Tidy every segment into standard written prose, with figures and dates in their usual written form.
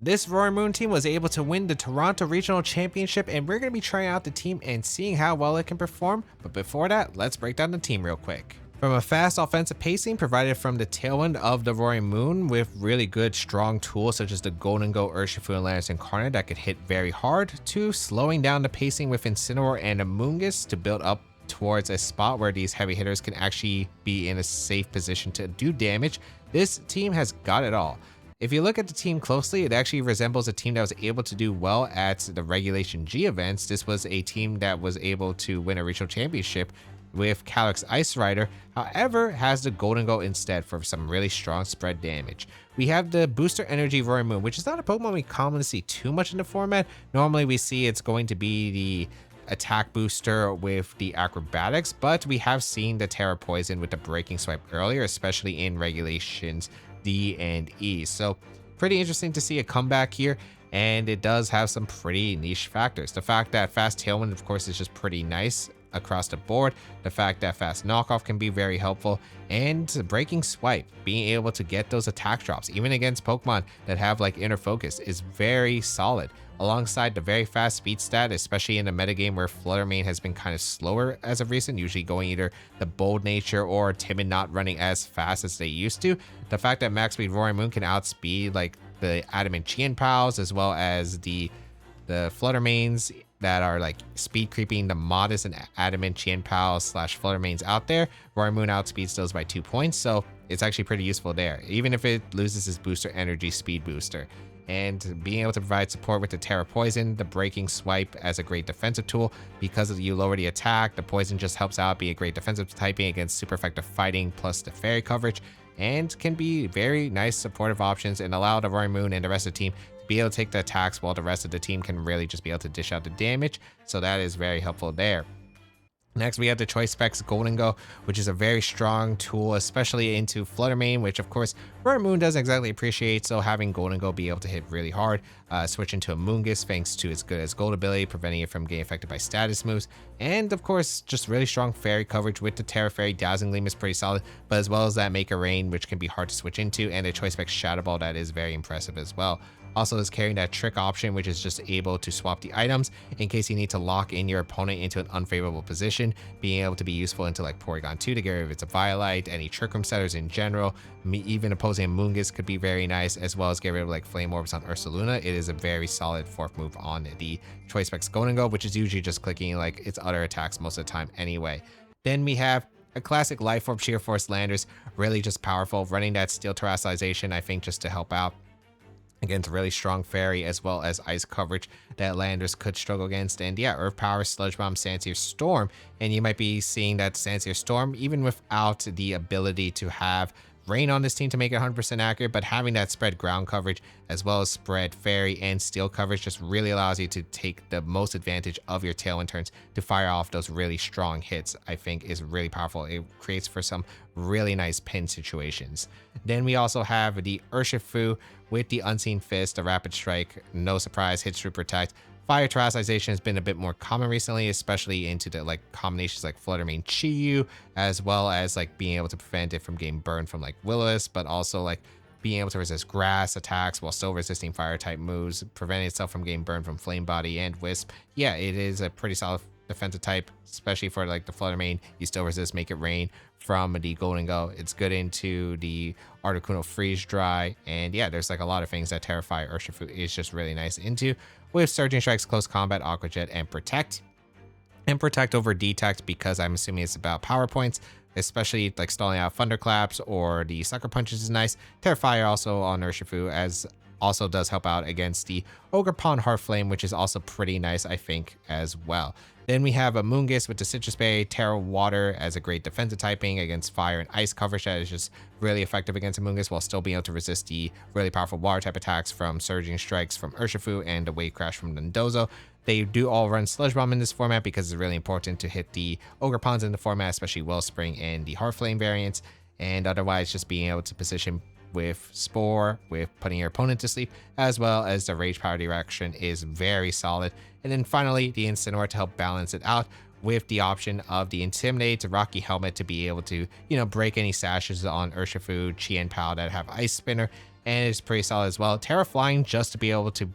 This Roaring Moon team was able to win the Toronto Regional Championship, and we're going to be trying out the team and seeing how well it can perform. But before that, let's break down the team real quick. From a fast offensive pacing provided from the tailwind of the Roaring Moon with really good strong tools such as the Golden Go, Urshifu, and Landorus Incarnate that could hit very hard, to slowing down the pacing with Incineroar and Amoonguss to build up towards a spot where these heavy hitters can actually be in a safe position to do damage. This team has got it all. If you look at the team closely, it actually resembles a team that was able to do well at the Regulation G events. This was a team that was able to win a regional championship with Calyx Ice Rider, however, has the Golden Go instead for some really strong spread damage. We have the Booster Energy Roaring Moon, which is not a Pokemon we commonly see too much in the format. Normally we see it's going to be the attack booster with the acrobatics, but we have seen the Terra Poison with the Breaking Swipe earlier, especially in Regulations D and E. So pretty interesting to see a comeback here, and it does have some pretty niche factors. The fact that Fast Tailwind, of course, is just pretty nice across the board. The fact that Fast Knockoff can be very helpful, and Breaking Swipe, being able to get those attack drops even against Pokemon that have like Inner Focus, is very solid, alongside the very fast speed stat, especially in a metagame where Flutter Mane has been kind of slower as of recent, usually going either the bold nature or timid, not running as fast as they used to. The fact that Max Speed Roaring Moon can outspeed like the Adamant Chien-Pals as well as the Flutter Manes that are like speed creeping the modest and Adamant Chien-Pals / Flutter Manes out there. Roaring Moon outspeeds those by 2 points, so it's actually pretty useful there, even if it loses its booster energy speed booster. And being able to provide support with the Terra Poison, the Breaking Swipe as a great defensive tool, because you lower the attack, the Poison just helps out, be a great defensive typing against super effective fighting plus the fairy coverage, and can be very nice supportive options and allow the Roaring Moon and the rest of the team to be able to take the attacks while the rest of the team can really just be able to dish out the damage. So that is very helpful there. Next, we have the Choice Specs Golden Go, which is a very strong tool, especially into Flutter Mane, which of course Roaring Moon doesn't exactly appreciate, so having Golden Go be able to hit really hard, switch into a Amoonguss thanks to its good as gold ability, preventing it from getting affected by status moves, and of course just really strong fairy coverage with the Terra Fairy. Dazzling Gleam is pretty solid, but as well as that Make a Rain, which can be hard to switch into, and a Choice Specs Shadow Ball that is very impressive as well. Also is carrying that trick option, which is just able to swap the items in case you need to lock in your opponent into an unfavorable position, being able to be useful into like Porygon 2 to get rid of its Violite, any Trick Room setters in general. Even opposing Amoonguss could be very nice, as well as get rid of like Flame Orbs on Ursaluna. It is a very solid fourth move on the Choice Specs Golden Go, which is usually just clicking like its other attacks most of the time anyway. Then we have a classic Life Orb Sheer Force Landers, really just powerful, running that Steel Terastallization, I think, just to help out against really strong fairy as well as ice coverage that Landers could struggle against. And yeah, Earth Power, Sludge Bomb, Sandsear Storm, and you might be seeing that Sandsear Storm, even without the ability to have Rain on this team to make it 100% accurate, but having that spread ground coverage as well as spread fairy and steel coverage just really allows you to take the most advantage of your tailwind turns to fire off those really strong hits. I think is really powerful. It creates for some really nice pin situations. Then we also have the Urshifu with the Unseen Fist, the Rapid Strike, no surprise, hits through Protect. Fire Terastallization has been a bit more common recently, especially into the like combinations like Flutter Mane Chi-Yu, as well as like being able to prevent it from getting burned from like Will-O-Wisp, but also like being able to resist grass attacks while still resisting fire type moves, preventing itself from getting burned from Flame Body and Wisp. Yeah, it is a pretty solid defensive type, especially for like the Flutter Mane. You still resist Make It Rain from the Golden Go. It's good into the Articuno Freeze Dry, and yeah, there's like a lot of things that Terrify Urshifu is just really nice into, with Surging Strikes, Close Combat, Aqua Jet, and Protect. And Protect over Detect, because I'm assuming it's about power points, especially like stalling out Thunderclaps or the Sucker Punches is nice. Terrifier also on Urshifu as also does help out against the Ogerpon Heartflame, which is also pretty nice, I think, as well. Then we have Amoonguss with the Citrus Berry, Terra Water as a great defensive typing against fire and ice coverage that is just really effective against Amoonguss while still being able to resist the really powerful water type attacks from Surging Strikes from Urshifu and the Wave Crash from Dondozo. They do all run Sludge Bomb in this format because it's really important to hit the Ogerpons in the format, especially Wellspring and the Heartflame variants, and otherwise just being able to position with Spore, with putting your opponent to sleep, as well as the Rage Power direction is very solid. And then finally, the Incineroar to help balance it out with the option of the Intimidate, Rocky Helmet to be able to, break any sashes on Urshifu, Chien-Pao that have Ice Spinner, and it's pretty solid as well. Terra Flying just to be able to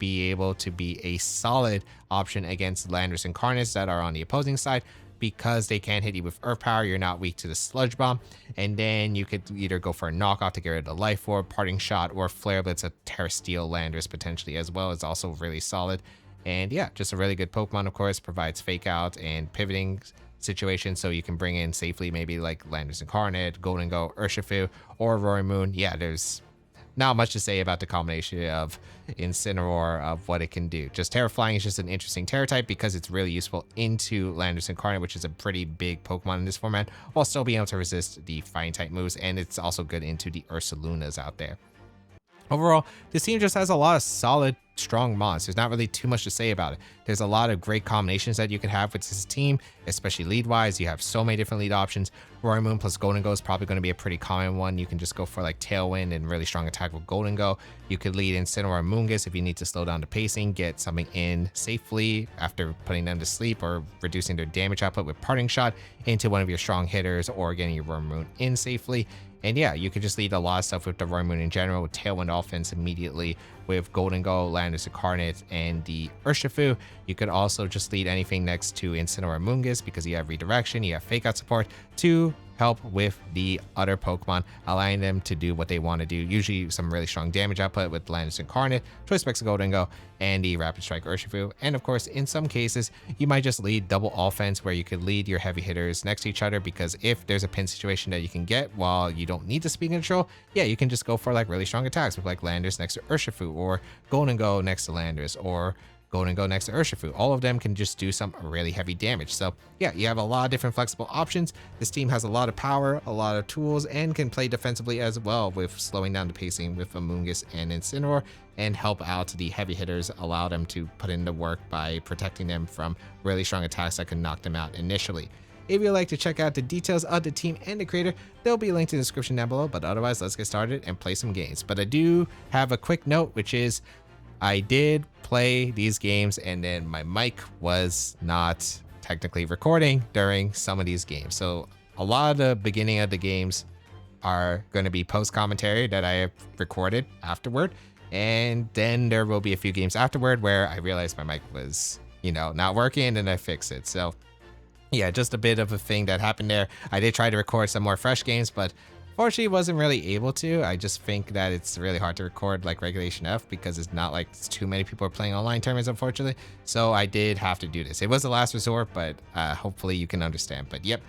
be a solid option against Landorus Incarnates that are on the opposing side, because they can hit you with Earth Power. You're not weak to the Sludge Bomb, and then you could either go for a knockoff to get rid of the Life Orb, Parting Shot, or Flare Blitz a Terra Steel Landorus potentially as well. It's also really solid. And yeah, just a really good Pokemon, of course. Provides Fake Out and pivoting situations, so you can bring in safely maybe like Landorus Incarnate, Golden Go, Urshifu, or Roaring Moon. Yeah, there's not much to say about the combination of Incineroar, of what it can do. Just Terra Flying is just an interesting Terra type because it's really useful into Landorus Incarnate, which is a pretty big Pokemon in this format, while still being able to resist the Fighting type moves, and it's also good into the Ursalunas out there. Overall, this team just has a lot of solid, strong mods. There's not really too much to say about it. There's a lot of great combinations that you can have with this team, especially lead-wise. You have so many different lead options. Roaring Moon plus Golden Go is probably going to be a pretty common one. You can just go for like Tailwind and really strong attack with Golden Go. You could lead Incineroar and Moongus if you need to slow down the pacing, get something in safely after putting them to sleep, or reducing their damage output with Parting Shot into one of your strong hitters, or getting your Roaring Moon in safely. And yeah, you could just lead a lot of stuff with the Roaring Moon in general, with Tailwind offense immediately, with Golden Go, Landorus Incarnate, and the Urshifu. You could also just lead anything next to Incineroar and Moongus because you have redirection, you have Fake Out support to help with the other Pokemon, allowing them to do what they want to do. Usually some really strong damage output with Landorus Incarnate, Choice Specs Golden Go, and the Rapid Strike Urshifu. And of course, in some cases, you might just lead double offense, where you could lead your heavy hitters next to each other, because if there's a pin situation that you can get while you don't need the speed control, yeah, you can just go for like really strong attacks with like Landorus next to Urshifu, or Golden Go next to Landorus, or Golden Go next to Urshifu. All of them can just do some really heavy damage. So yeah, you have a lot of different flexible options. This team has a lot of power, a lot of tools, and can play defensively as well, with slowing down the pacing with Amoonguss and Incineroar, and help out the heavy hitters, allow them to put in the work by protecting them from really strong attacks that can knock them out initially. If you'd like to check out the details of the team and the creator, they'll be linked in the description down below. But otherwise, let's get started and play some games. But I do have a quick note, which is I did play these games and then my mic was not technically recording during some of these games. So a lot of the beginning of the games are going to be post commentary that I have recorded afterward. And then there will be a few games afterward where I realized my mic was, not working, and I fixed it. So yeah, just a bit of a thing that happened there. I did try to record some more fresh games, but fortunately wasn't really able to. I just think that it's really hard to record like Regulation F because it's not like too many people are playing online tournaments, unfortunately. So I did have to do this. It was a last resort, but hopefully you can understand. But yep,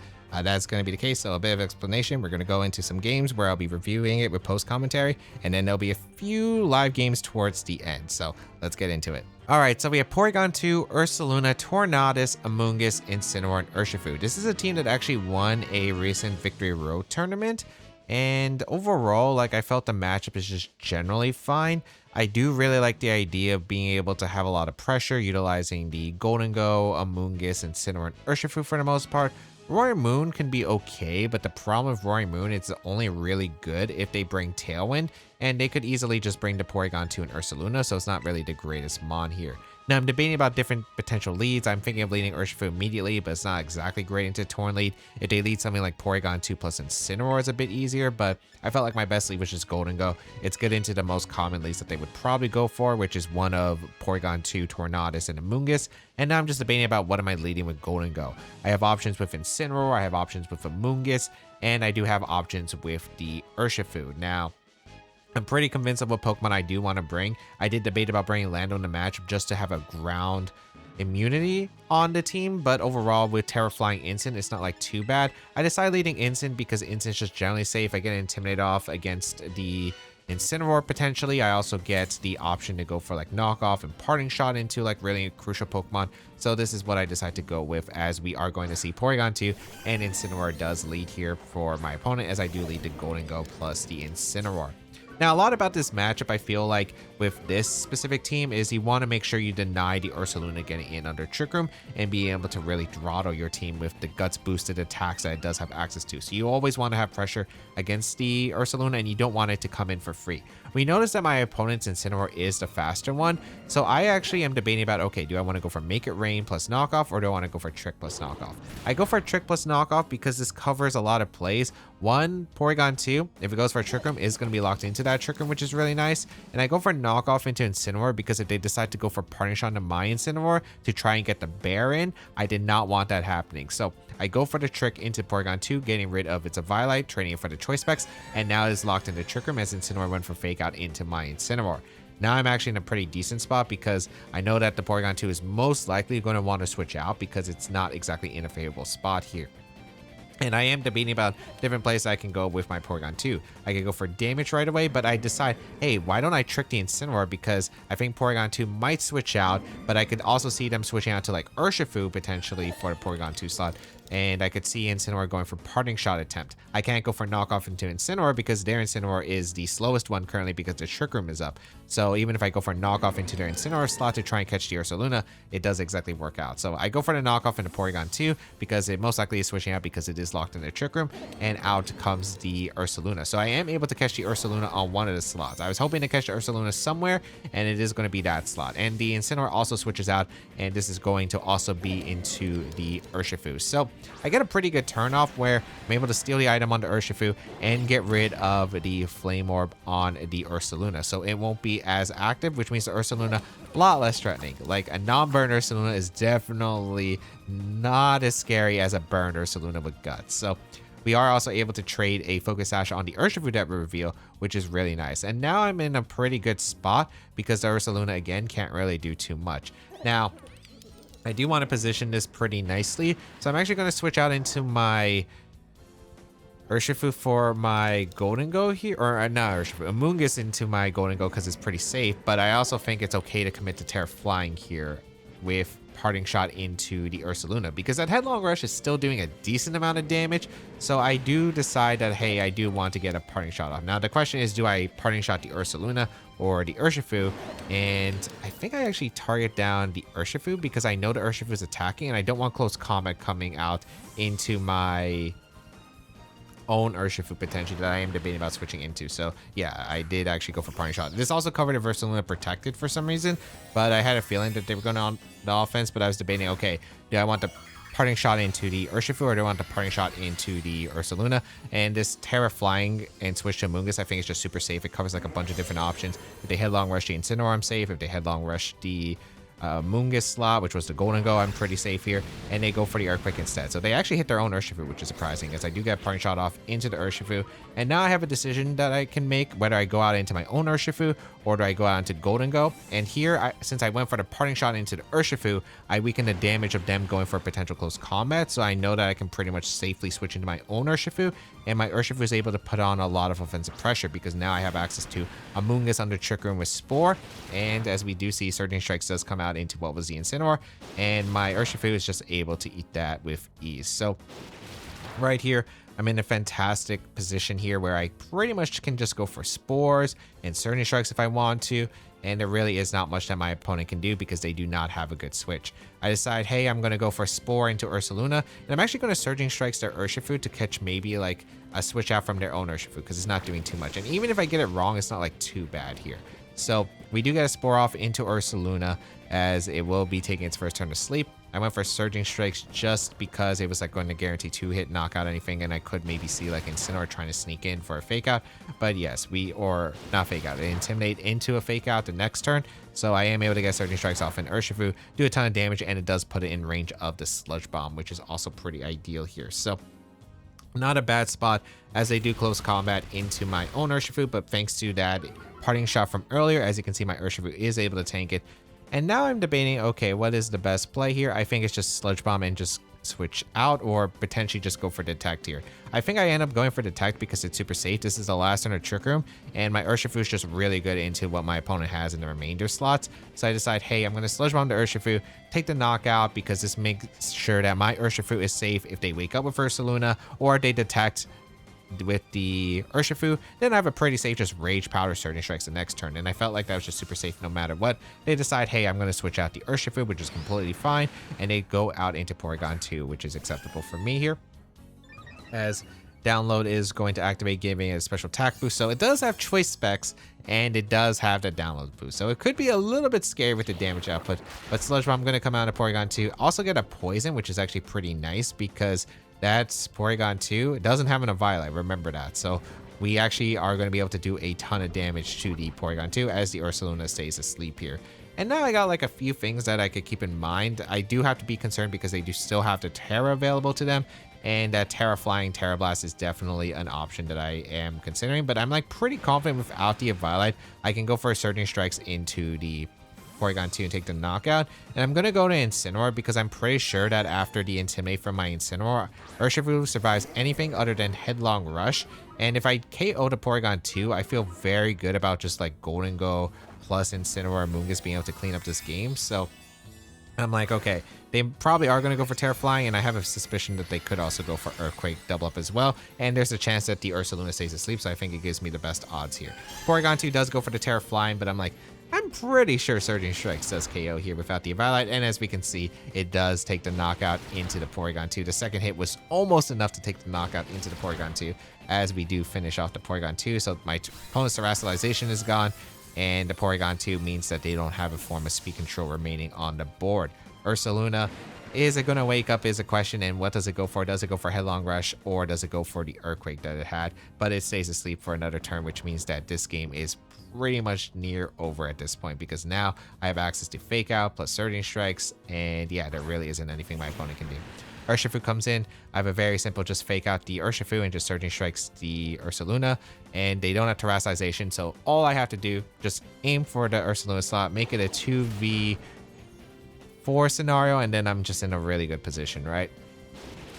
that's going to be the case. So a bit of explanation. We're going to go into some games where I'll be reviewing it with post commentary, and then there'll be a few live games towards the end. So let's get into it. All right, so we have Porygon 2, Ursaluna, Tornadus, Amoonguss, Incineroar, and Urshifu. This is a team that actually won a recent Victory Road tournament. And overall, like, I felt the matchup is just generally fine. I do really like the idea of being able to have a lot of pressure, utilizing the Golden Go, Amoonguss, Incineroar, and Urshifu for the most part. Roaring Moon can be okay, but the problem with Roaring Moon, it's only really good if they bring Tailwind, and they could easily just bring the Porygon 2 and Ursaluna, so it's not really the greatest mon here. Now, I'm debating about different potential leads. I'm thinking of leading Urshifu immediately, but it's not exactly great into Torn lead. If they lead something like Porygon 2 plus Incineroar, it's a bit easier, but I felt like my best lead was just Golden Go. It's good into the most common leads that they would probably go for, which is one of Porygon 2, Tornadus, and Amoonguss. And now I'm just debating about what am I leading with Golden Go. I have options with Incineroar, I have options with Amoonguss, and I do have options with the Urshifu. Now, I'm pretty convinced of what Pokemon I do want to bring. I did debate about bringing Lando in the match just to have a ground immunity on the team, but overall with Terra Flying Incin, it's not like too bad. I decided leading Incin because Incin's just generally safe. I get Intimidate off against the Incineroar potentially. I also get the option to go for like Knockoff and Parting Shot into like really crucial Pokemon. So this is what I decided to go with, as we are going to see Porygon 2 and Incineroar does lead here for my opponent, as I do lead the Golden Go plus the Incineroar. Now, a lot about this matchup, I feel like, with this specific team is you want to make sure you deny the Ursaluna getting in under Trick Room and be able to really throttle your team with the Guts boosted attacks that it does have access to. So you always want to have pressure against the Ursaluna, and you don't want it to come in for free. we noticed that my opponent's Incineroar is the faster one. So I actually am debating about, okay, do I want to go for Make It Rain plus knockoff, or do I want to go for Trick plus knockoff? I go for Trick plus knockoff because this covers a lot of plays. One, Porygon 2, if it goes for a Trick Room, is going to be locked into that Trick Room, which is really nice. And I go for knockoff into Incineroar because if they decide to go for Parting Shot into my Incineroar to try and get the bear in, I did not want that happening. So I go for the Trick into Porygon 2, getting rid of its Violet, trading it for the Choice Specs, and now it is locked into Trick Room as Incineroar went for Fake Out into my Incineroar. Now I'm actually in a pretty decent spot because I know that the Porygon 2 is most likely going to want to switch out because it's not exactly in a favorable spot here. And I am debating about different places I can go with my Porygon 2. I could go for damage right away, but I decide, hey, why don't I trick the Incineroar? Because I think Porygon 2 might switch out, but I could also see them switching out to like Urshifu potentially for the Porygon 2 slot. And I could see Incineroar going for Parting Shot attempt. I can't go for knockoff into Incineroar because their Incineroar is the slowest one currently because the Trick Room is up. So even if I go for knockoff into their Incineroar slot to try and catch the Ursaluna, it does exactly work out. So I go for the knockoff into Porygon 2 because it most likely is switching out because it is locked in the Trick Room, and out comes the Ursaluna. So I am able to catch the Ursaluna on one of the slots. I was hoping to catch the Ursaluna somewhere, and it is going to be that slot. And the Incineroar also switches out, and this is going to also be into the Urshifu. So I get a pretty good turn off where I'm able to steal the item on the Urshifu and get rid of the Flame Orb on the Ursaluna. So it won't be as active, which means the Ursaluna a lot less threatening. Like a non-burn Ursaluna is definitely not as scary as a burned Ursaluna with guts. So we are also able to trade a Focus Sash on the Urshifu that we reveal, which is really nice. And now I'm in a pretty good spot because the Ursaluna again can't really do too much. Now, I do want to position this pretty nicely, so I'm actually going to switch out into my Urshifu for my Golden Go here, or not Urshifu, Amoonguss into my Golden Go because it's pretty safe, but I also think it's okay to commit to Terra Flying here with Parting Shot into the Ursaluna because that Headlong Rush is still doing a decent amount of damage. So I do decide that, hey, I do want to get a Parting Shot off. Now the question is, do I Parting Shot the Ursaluna or the Urshifu? And I think I actually target down the Urshifu because I know the Urshifu is attacking and I don't want Close Combat coming out into my own Urshifu potentially that I am debating about switching into. So yeah, I did actually go for Parting Shot. This also covered if Ursaluna protected for some reason, but I had a feeling that they were going on the offense, but I was debating, okay, do I want the Parting Shot into the Urshifu or do I want the Parting Shot into the Ursaluna? And this Terra Flying and switch to Amoonguss I think is just super safe. It covers like a bunch of different options. If they Headlong Rush the Incineroar, I'm safe. If they Headlong Rush the Amoonguss slot, which was the Golden Go, I'm pretty safe here, and they go for the Earthquake instead. So they actually hit their own Urshifu, which is surprising, as I do get Parting Shot off into the Urshifu, and now I have a decision that I can make, whether I go out into my own Urshifu or do I go out into Golden Go. And here, since I went for the Parting Shot into the Urshifu, I weaken the damage of them going for potential close combat, so I know that I can pretty much safely switch into my own Urshifu, and my Urshifu is able to put on a lot of offensive pressure because now I have access to Amoonguss under Trick Room with Spore, and as we do see, Surging Strikes does come out into what was the Incineroar, and my Urshifu is just able to eat that with ease. So right here, I'm in a fantastic position here where I pretty much can just go for Spores and Surging Strikes if I want to, and there really is not much that my opponent can do because they do not have a good switch. I decide, hey, I'm going to go for Spore into Ursaluna, and I'm actually going to Surging Strikes their Urshifu to catch maybe like a switch out from their own Urshifu because it's not doing too much. And even if I get it wrong, it's not like too bad here. So we do get a Spore off into Ursaluna as it will be taking its first turn to sleep. I went for Surging Strikes just because it was like going to guarantee 2-hit knockout anything, and I could maybe see like Incineroar trying to sneak in for a fake out. But yes, or not fake out, intimidate into a fake out the next turn. So I am able to get Surging Strikes off in Urshifu, do a ton of damage, and it does put it in range of the Sludge Bomb, which is also pretty ideal here. So not a bad spot as they do close combat into my own Urshifu, but thanks to that Parting Shot from earlier, as you can see, my Urshifu is able to tank it. And now I'm debating, okay, what is the best play here? I think it's just Sludge Bomb and just switch out, or potentially just go for Detect here. I think I end up going for Detect because it's super safe. This is the last turn of Trick Room, and my Urshifu is just really good into what my opponent has in the remainder slots. So I decide, hey, I'm going to Sludge Bomb the Urshifu, take the knockout because this makes sure that my Urshifu is safe if they wake up with Ursaluna or they Detect with the Urshifu. Then I have a pretty safe just Rage Powder Surging Strikes the next turn, and I felt like that was just super safe no matter what. They decide, hey, I'm going to switch out the Urshifu, which is completely fine, and they go out into Porygon 2, which is acceptable for me here. As download is going to activate, giving it a special attack boost. So it does have choice specs, and it does have the download boost. So it could be a little bit scary with the damage output, but Sludge Bomb going to come out of Porygon 2. Also get a poison, which is actually pretty nice because that's Porygon 2. It doesn't have a Violet, remember that. So we actually are going to be able to do a ton of damage to the Porygon 2 as the Ursaluna stays asleep here. And now I got like a few things that I could keep in mind. I do have to be concerned because they do still have the Terra available to them. And that Terra Flying Terra Blast is definitely an option that I am considering. But I'm like pretty confident without the Violet, I can go for Surging Strikes into the Porygon 2 and take the knockout. And I'm going to go to Incineroar because I'm pretty sure that after the Intimidate from my Incineroar, Urshifu survives anything other than Headlong Rush. And if I KO the Porygon 2, I feel very good about just like Golden Go plus Incineroar and Moongus being able to clean up this game. So I'm like, okay, they probably are going to go for Terra Flying, and I have a suspicion that they could also go for Earthquake double up as well. And there's a chance that the Ursaluna stays asleep, so I think it gives me the best odds here. Porygon 2 does go for the Terra Flying, but I'm like, I'm pretty sure Surging Strikes does KO here without the Violet, and as we can see, it does take the knockout into the Porygon 2. The second hit was almost enough to take the knockout into the Porygon 2, as we do finish off the Porygon 2. So my opponent's Terastallization is gone, and the Porygon 2 means that they don't have a form of speed control remaining on the board. Ursaluna, is it going to wake up is a question, and what does it go for? Does it go for Headlong Rush, or does it go for the Earthquake that it had? But it stays asleep for another turn, which means that this game is pretty much near over at this point, because now I have access to Fake Out plus Surging Strikes, and yeah, there really isn't anything my opponent can do. Urshifu comes in. I have a very simple just Fake Out the Urshifu and just Surging Strikes the Ursaluna, and they don't have Terastallization, so all I have to do, just aim for the Ursaluna slot, make it a 2v4 scenario, and then I'm just in a really good position, right?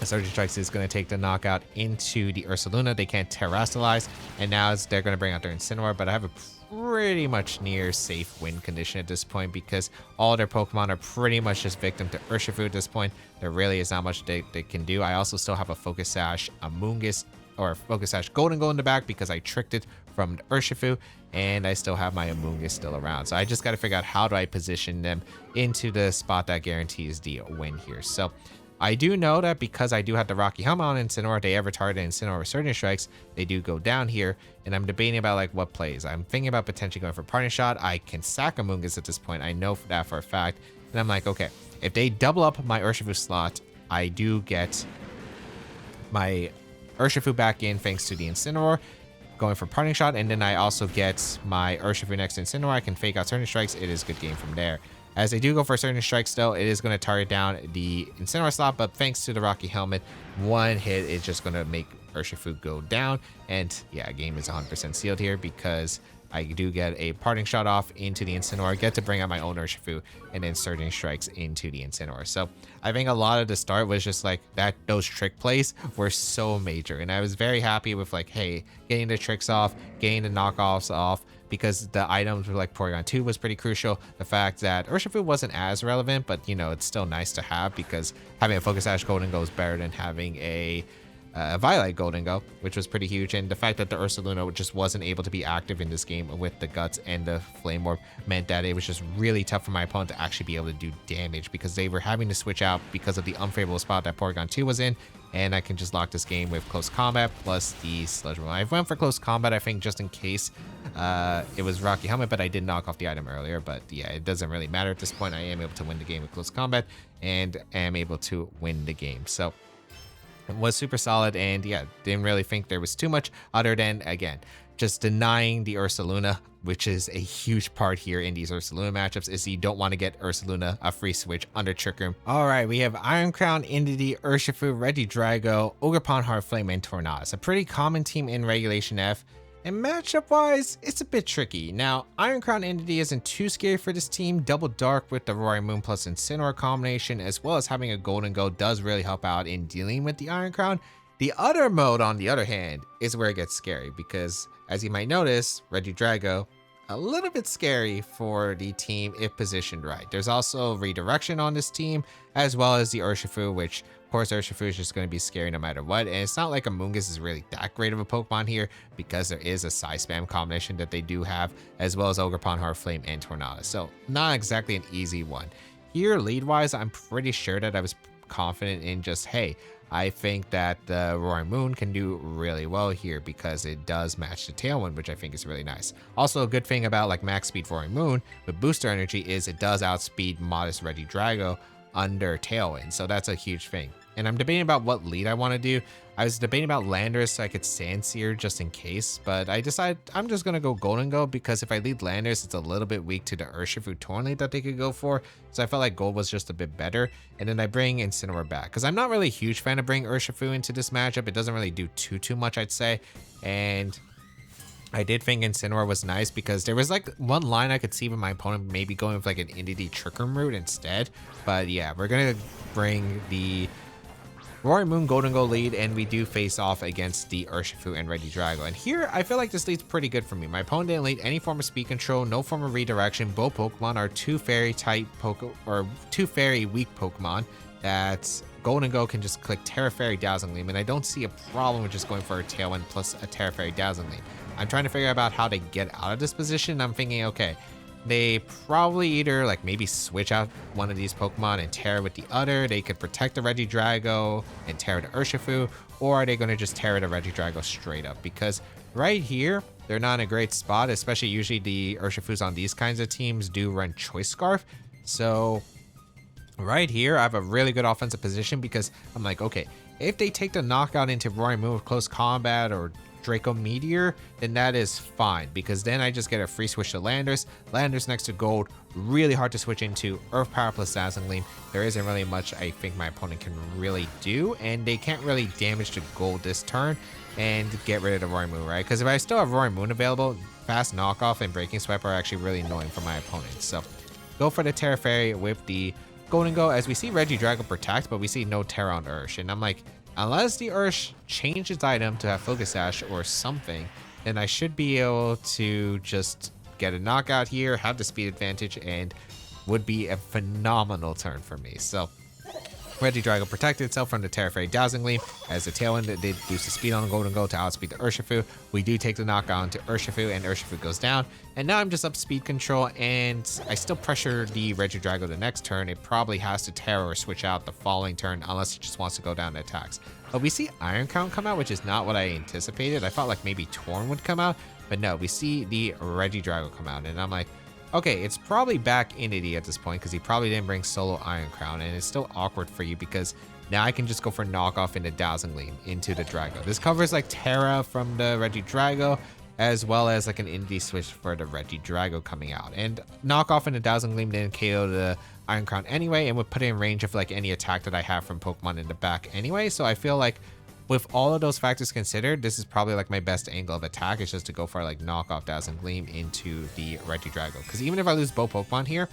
The Surging Strikes is going to take the knockout into the Ursaluna. They can't Terastallize, and now they're going to bring out their Incineroar, but I have a pretty much near safe win condition at this point because all their Pokemon are pretty much just victim to Urshifu at this point. There really is not much they can do. I also still have a Focus Sash, a Moongus, or a Focus Sash Golden Go in the back because I tricked it from the Urshifu, and I still have my Amoonguss still around. So I just got to figure out how do I position them into the spot that guarantees the win here. So I do know that because I do have the Rocky Helmet on Incineroar, they ever target Incineroar with Surging Strikes, they do go down here, and I'm debating about like what plays. I'm thinking about potentially going for Parting Shot. I can sack Amoonguss at this point. I know that for a fact. And I'm like, okay, if they double up my Urshifu slot, I do get my Urshifu back in thanks to the Incineroar, going for Parting Shot, and then I also get my Urshifu next to Incineroar. I can Fake Out Surging Strikes. It is a good game from there. As they do go for Surging Strikes, though, it is going to target down the Incineroar slot, but thanks to the Rocky Helmet, one hit is just going to make Urshifu go down, and yeah, game is 100% sealed here because I do get a Parting Shot off into the Incineroar, get to bring out my own Urshifu, and then Surging Strikes into the Incineroar. So I think a lot of the start was just like that, those trick plays were so major, and I was very happy with like, hey, getting the tricks off, getting the knockoffs off, because the items were like Porygon 2 was pretty crucial. The fact that Urshifu wasn't as relevant, but you know, it's still nice to have because having a Focus Sash Golden Go is better than having a Violet Golden Go, which was pretty huge. And the fact that the Ursaluna just wasn't able to be active in this game with the Guts and the Flame Orb meant that it was just really tough for my opponent to actually be able to do damage because they were having to switch out because of the unfavorable spot that Porygon 2 was in. And I can just lock this game with Close Combat plus the Sludge Bomb. I went for Close Combat, I think, just in case it was Rocky Helmet, but I did knock off the item earlier. But yeah, it doesn't really matter at this point. I am able to win the game with Close Combat and am able to win the game. So it was super solid, and yeah, didn't really think there was too much other than, again, just denying the Ursaluna, which is a huge part here in these Ursaluna matchups, is you don't want to get Ursaluna a free switch under Trick Room. All right, we have Iron Crown, Entity, Urshifu, Regidrago, Ogerpon, Heartflame, and Tornadus. A pretty common team in Regulation F. And matchup-wise, it's a bit tricky. Now, Iron Crown Entity isn't too scary for this team. Double Dark with the Roaring Moon plus Incineroar combination, as well as having a Golden Go, does really help out in dealing with the Iron Crown. The other mode, on the other hand, is where it gets scary because, as you might notice, Regidrago, a little bit scary for the team if positioned right. There's also Redirection on this team, as well as the Urshifu, which, of course, Urshifu is just going to be scary no matter what. And it's not like Amoonguss is really that great of a Pokemon here because there is a Psy Spam combination that they do have, as well as Ogerpon, Heartflame, and Tornadus. So not exactly an easy one. Here, lead-wise, I'm pretty sure that I was confident in just, hey, I think that the Roaring Moon can do really well here because it does match the Tailwind, which I think is really nice. Also, a good thing about like max speed Roaring Moon with booster energy is it does outspeed modest Regidrago under Tailwind, so that's a huge thing. And I'm debating about what lead I want to do. I was debating about Landorus so I could Sandsear just in case, but I decided I'm just going to go Golden Go because if I lead Landorus, it's a little bit weak to the Urshifu Torn lead that they could go for. So I felt like Gold was just a bit better. And then I bring Incineroar back because I'm not really a huge fan of bringing Urshifu into this matchup. It doesn't really do too much, I'd say. And I did think Incineroar was nice because there was like one line I could see with my opponent maybe going with like an Indeedee Trick Room route instead. But yeah, we're going to bring the Roaring Moon Golden Go lead, and we do face off against the Urshifu and Regidrago. And here, I feel like this lead's pretty good for me. My opponent didn't lead any form of speed control, no form of redirection. Both Pokemon are two fairy type two fairy weak Pokemon that Golden Go can just click Terra Fairy Dazzling Gleam, and I don't see a problem with just going for a Tailwind plus a Terra Fairy Dazzling Gleam. I'm trying to figure out how to get out of this position. I'm thinking, okay, they probably either like maybe switch out one of these Pokemon and Terra with the other. They could protect the Regidrago and Terra the Urshifu, or are they going to just Terra the Regidrago straight up? Because right here, they're not in a great spot, especially usually the Urshifus on these kinds of teams do run Choice Scarf. So right here, I have a really good offensive position because I'm like, okay, if they take the knockout into Roaring Moon with close combat or Draco Meteor, then that is fine because then I just get a free switch to Landorus. Landorus next to Gold, really hard to switch into. Earth Power plus Dazzling Gleam. There isn't really much I think my opponent can really do, and they can't really damage to Gold this turn and get rid of the Roaring Moon, right? Because if I still have Roaring Moon available, Fast Knockoff and Breaking Swipe are actually really annoying for my opponents. So go for the Terra Fairy with the Golden Go, as we see Regidrago protect, but we see no Terra on Ursh, and I'm like, unless the Ursh changed its item to have Focus Sash or something, then I should be able to just get a knockout here, have the speed advantage, and would be a phenomenal turn for me. So Regidrago protected itself from the Terra Fairy Dazzling Gleam as the Tailwind that did boost the speed on the Golden Go to outspeed the Urshifu. We do take the knockout into Urshifu, and Urshifu goes down. And now I'm just up speed control, and I still pressure the Regidrago the next turn. It probably has to Terra or switch out the following turn unless it just wants to go down to attacks. But we see Iron Crown come out, which is not what I anticipated. I thought like maybe Torn would come out, but no, we see the Regidrago come out, and I'm like, okay, it's probably back Indeedee at this point because he probably didn't bring solo Iron Crown, and it's still awkward for you because now I can just go for knockoff into Dazzling Gleam into the Drago. This covers like Terra from the Regidrago as well as like an Indeedee switch for the Regidrago coming out. And knockoff into Dazzling Gleam didn't KO the Iron Crown anyway and would put it in range of like any attack that I have from Pokemon in the back anyway. So I feel like with all of those factors considered, this is probably like my best angle of attack is just to go for like knockoff Dazzling Gleam into the Regidrago. Because even if I lose both Pokemon here,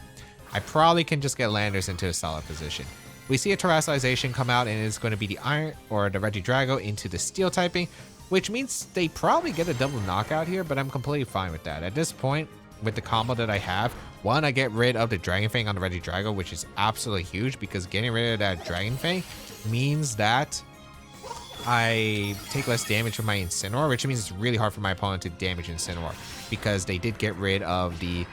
I probably can just get Landorus into a solid position. We see a Terrestrialization come out, and it's going to be the Iron or the Regidrago into the Steel typing, which means they probably get a double knockout here, but I'm completely fine with that. At this point, with the combo that I have, one, I get rid of the Dragon Fang on the Regidrago, which is absolutely huge because getting rid of that Dragon Fang means that I take less damage from my Incineroar, which means it's really hard for my opponent to damage Incineroar because they did get rid of the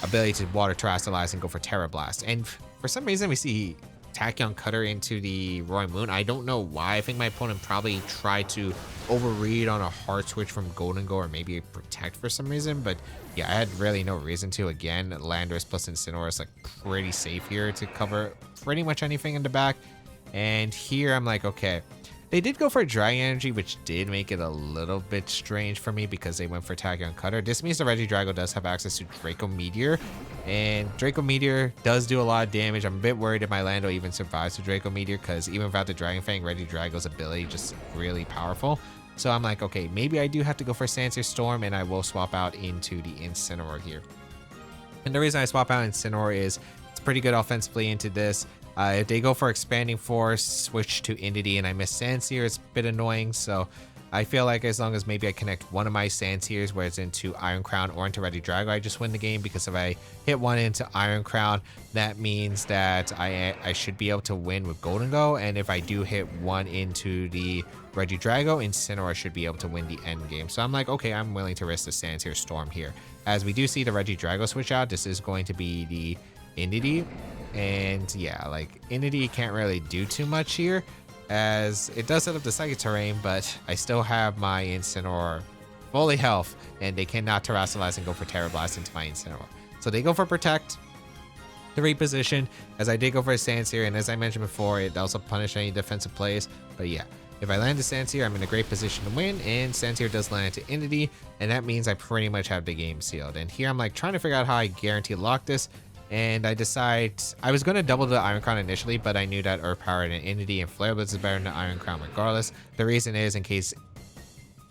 ability to Water Terrestrialize and go for Terra Blast. And for some reason, we see Tachyon Cutter into the Roaring Moon. I don't know why. I think my opponent probably tried to overread on a hard switch from Golden Go or maybe a Protect for some reason. But yeah, I had really no reason to. Again, Landorus plus Incineroar is like pretty safe here to cover pretty much anything in the back. And here I'm like, okay. They did go for Dragon Energy, which did make it a little bit strange for me because they went for Tachyon Cutter. This means the Regidrago does have access to Draco Meteor, and Draco Meteor does do a lot of damage. I'm a bit worried if my Lando even survives the Draco Meteor because even without the Dragon Fang, Regidrago's ability is just really powerful. So I'm like, okay, maybe I do have to go for Sandsear Storm, and I will swap out into the Incineroar here. And the reason I swap out Incineroar is it's pretty good offensively into this. If they go for Expanding Force, switch to Indeedee, and I miss Sandsear, it's a bit annoying. So I feel like as long as maybe I connect one of my Sandsears, where it's into Iron Crown or into Regidrago, I just win the game. Because if I hit one into Iron Crown, that means that I should be able to win with Golden Go. And if I do hit one into the Regidrago, Incineroar should be able to win the end game. So I'm like, okay, I'm willing to risk the Sandsear Storm here. As we do see the Regidrago switch out, this is going to be the Indeedee. And yeah, like Indeedee can't really do too much here. as it does set up the Psychic Terrain, but I still have my Incineroar fully health, and they cannot Terrasilize and go for Terra Blast into my Incineroar. So they go for Protect, the reposition, as I did go for a Sand Seer, and as I mentioned before, it also punished any defensive plays. But yeah, if I land a Sand Seer, I'm in a great position to win, and Sand Seer does land into Entity, and that means I pretty much have the game sealed. And here I'm like trying to figure out how I guarantee lock this, and I decide I was going to double the Iron Crown initially, but I knew that Earth Power and Entity and Flare Blitz is better than Iron Crown regardless. The reason is in case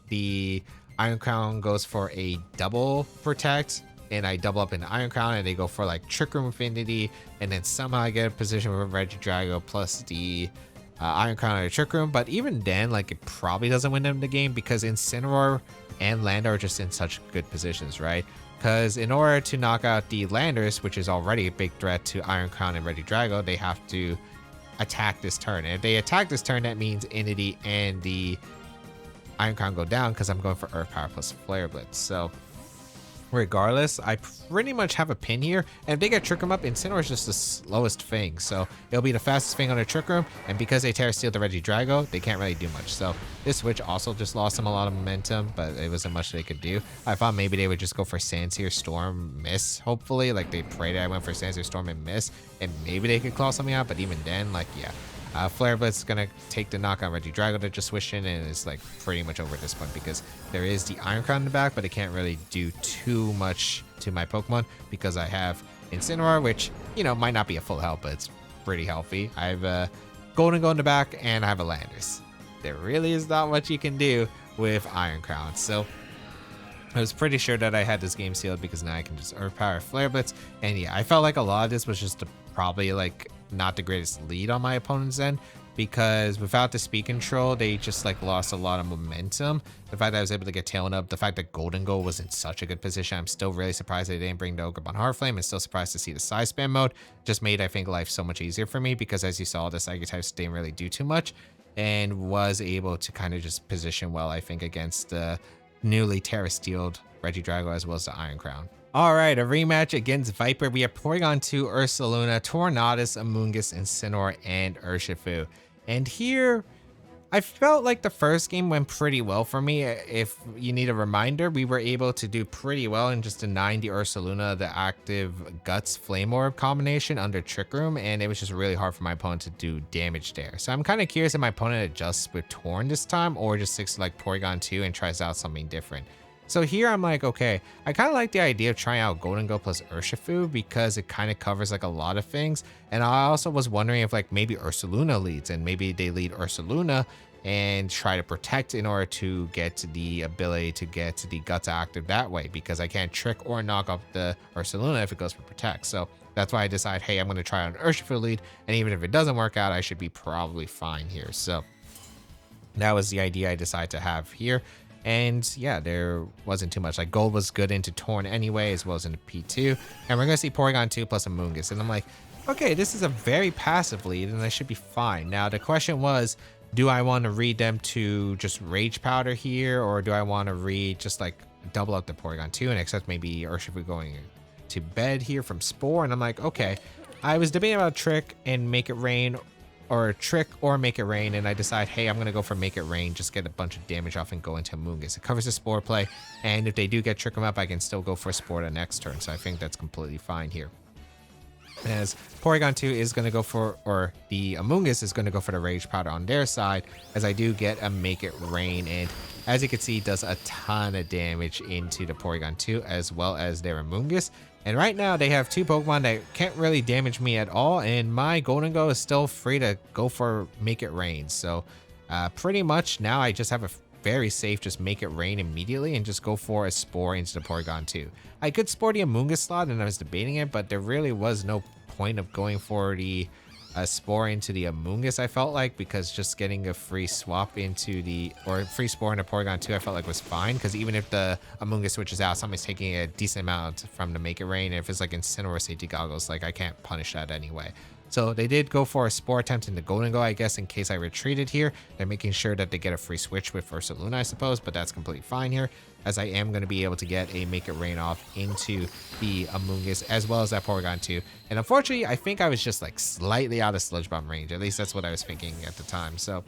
the Iron Crown goes for a double protect, and I double up in the Iron Crown, and they go for like Trick Room Affinity, and then somehow I get a position with Regidrago plus the Iron Crown or Trick Room. But even then, like, it probably doesn't win them the game because Incineroar and Lander are just in such good positions, right? Because in order to knock out the Landers, which is already a big threat to Iron Crown and Regidrago, they have to attack this turn. And if they attack this turn, that means Entity and the Iron Crown go down because I'm going for Earth Power plus Flare Blitz. So regardless, I pretty much have a pin here, and if they get Trick Room up, Incineroar is just the slowest thing, so it'll be the fastest thing on the Trick Room, and because they Terra Steel the Regidrago, they can't really do much. So this switch also just lost them a lot of momentum, but it wasn't much they could do. I thought maybe they would just go for Sandseer Storm, miss, hopefully, like they prayed I went for Sandseer Storm and miss, and maybe they could claw something out, but even then, like, yeah. Flare Blitz is going to take the knock on Regidrago to just switch in, and it's like pretty much over at this point because there is the Iron Crown in the back, but it can't really do too much to my Pokemon because I have Incineroar, which, you know, might not be a full health, but it's pretty healthy. I have Golden Go in the back, and I have a Landers. There really is not much you can do with Iron Crown. So I was pretty sure that I had this game sealed because now I can just Earth Power Flare Blitz. And yeah, I felt like a lot of this was just probably like not the greatest lead on my opponent's end because without the speed control, they just like lost a lot of momentum. The fact that I was able to get Tailwind up, the fact that Golden Goal was in such a good position, I'm still really surprised they didn't bring the Ogre on Heartflame, and still surprised to see the side spam mode. Just made, I think, life so much easier for me because as you saw, the Psychic types didn't really do too much and was able to kind of just position well, I think, against the newly Terra Steeled Regidrago as well as the Iron Crown. Alright, a rematch against Viper. We have Porygon 2, Ursaluna, Tornadus, Amoonguss, Incineroar, and Urshifu. And here, I felt like the first game went pretty well for me. If you need a reminder, we were able to do pretty well in just denying the Ursaluna the active Guts Flame Orb combination under Trick Room, and it was just really hard for my opponent to do damage there. So I'm kind of curious if my opponent adjusts with Torn this time, or just sticks to like Porygon 2 and tries out something different. So here I'm like, okay, I kind of like the idea of trying out Golden Go plus Urshifu because it kind of covers like a lot of things. And I also was wondering if like maybe Ursaluna leads and maybe they lead Ursaluna and try to protect in order to get the ability to get the Guts active that way because I can't trick or knock off the Ursaluna if it goes for protect. So that's why I decide, hey, I'm going to try out an Urshifu lead. And even if it doesn't work out, I should be probably fine here. So that was the idea I decided to have here. And yeah, there wasn't too much. Like Gold was good into Torn anyway, as well as into P2. And we're going to see Porygon 2 plus Amoonguss. And I'm like, okay, this is a very passive lead and I should be fine. Now, the question was, do I want to read them to just Rage Powder here? Or do I want to read just like double up the Porygon 2 and accept maybe Urshifu going to bed here from Spore? And I'm like, okay, I was debating about Trick and Make It Rain, or Trick or Make It Rain, and I decide, hey, I'm going to go for Make It Rain, just get a bunch of damage off and go into Amoonguss. It covers the Spore play, and if they do get Trick 'em up, I can still go for Spore the next turn, so I think that's completely fine here. As Porygon 2 is going to go for, or the Amoonguss is going to go for the Rage Powder on their side, as I do get a Make It Rain, and as you can see, it does a ton of damage into the Porygon 2, as well as their Amoonguss. And right now, they have two Pokemon that can't really damage me at all, and my Golden Go is still free to go for Make It Rain. So pretty much now I just have a very safe just Make It Rain immediately and just go for a Spore into the Porygon 2. I could Spore the Amoonguss slot, and I was debating it, but there really was no point of going for the Spore into the Amoonguss, I felt like, because just getting a free swap into the, or free Spore into Porygon 2, I felt like was fine, because even if the Amoonguss switches out, somebody's taking a decent amount from the Make It Rain, and if it's like Incineroar Safety Goggles, like I can't punish that anyway. So they did go for a Spore attempt in the Golden Go, I guess, in case I retreated here. They're making sure that they get a free switch with Ursaluna, I suppose, but that's completely fine here, as I am going to be able to get a Make It Rain off into the Amoonguss, as well as that Porygon 2. And unfortunately, I think I was just like slightly out of Sludge Bomb range. At least that's what I was thinking at the time. So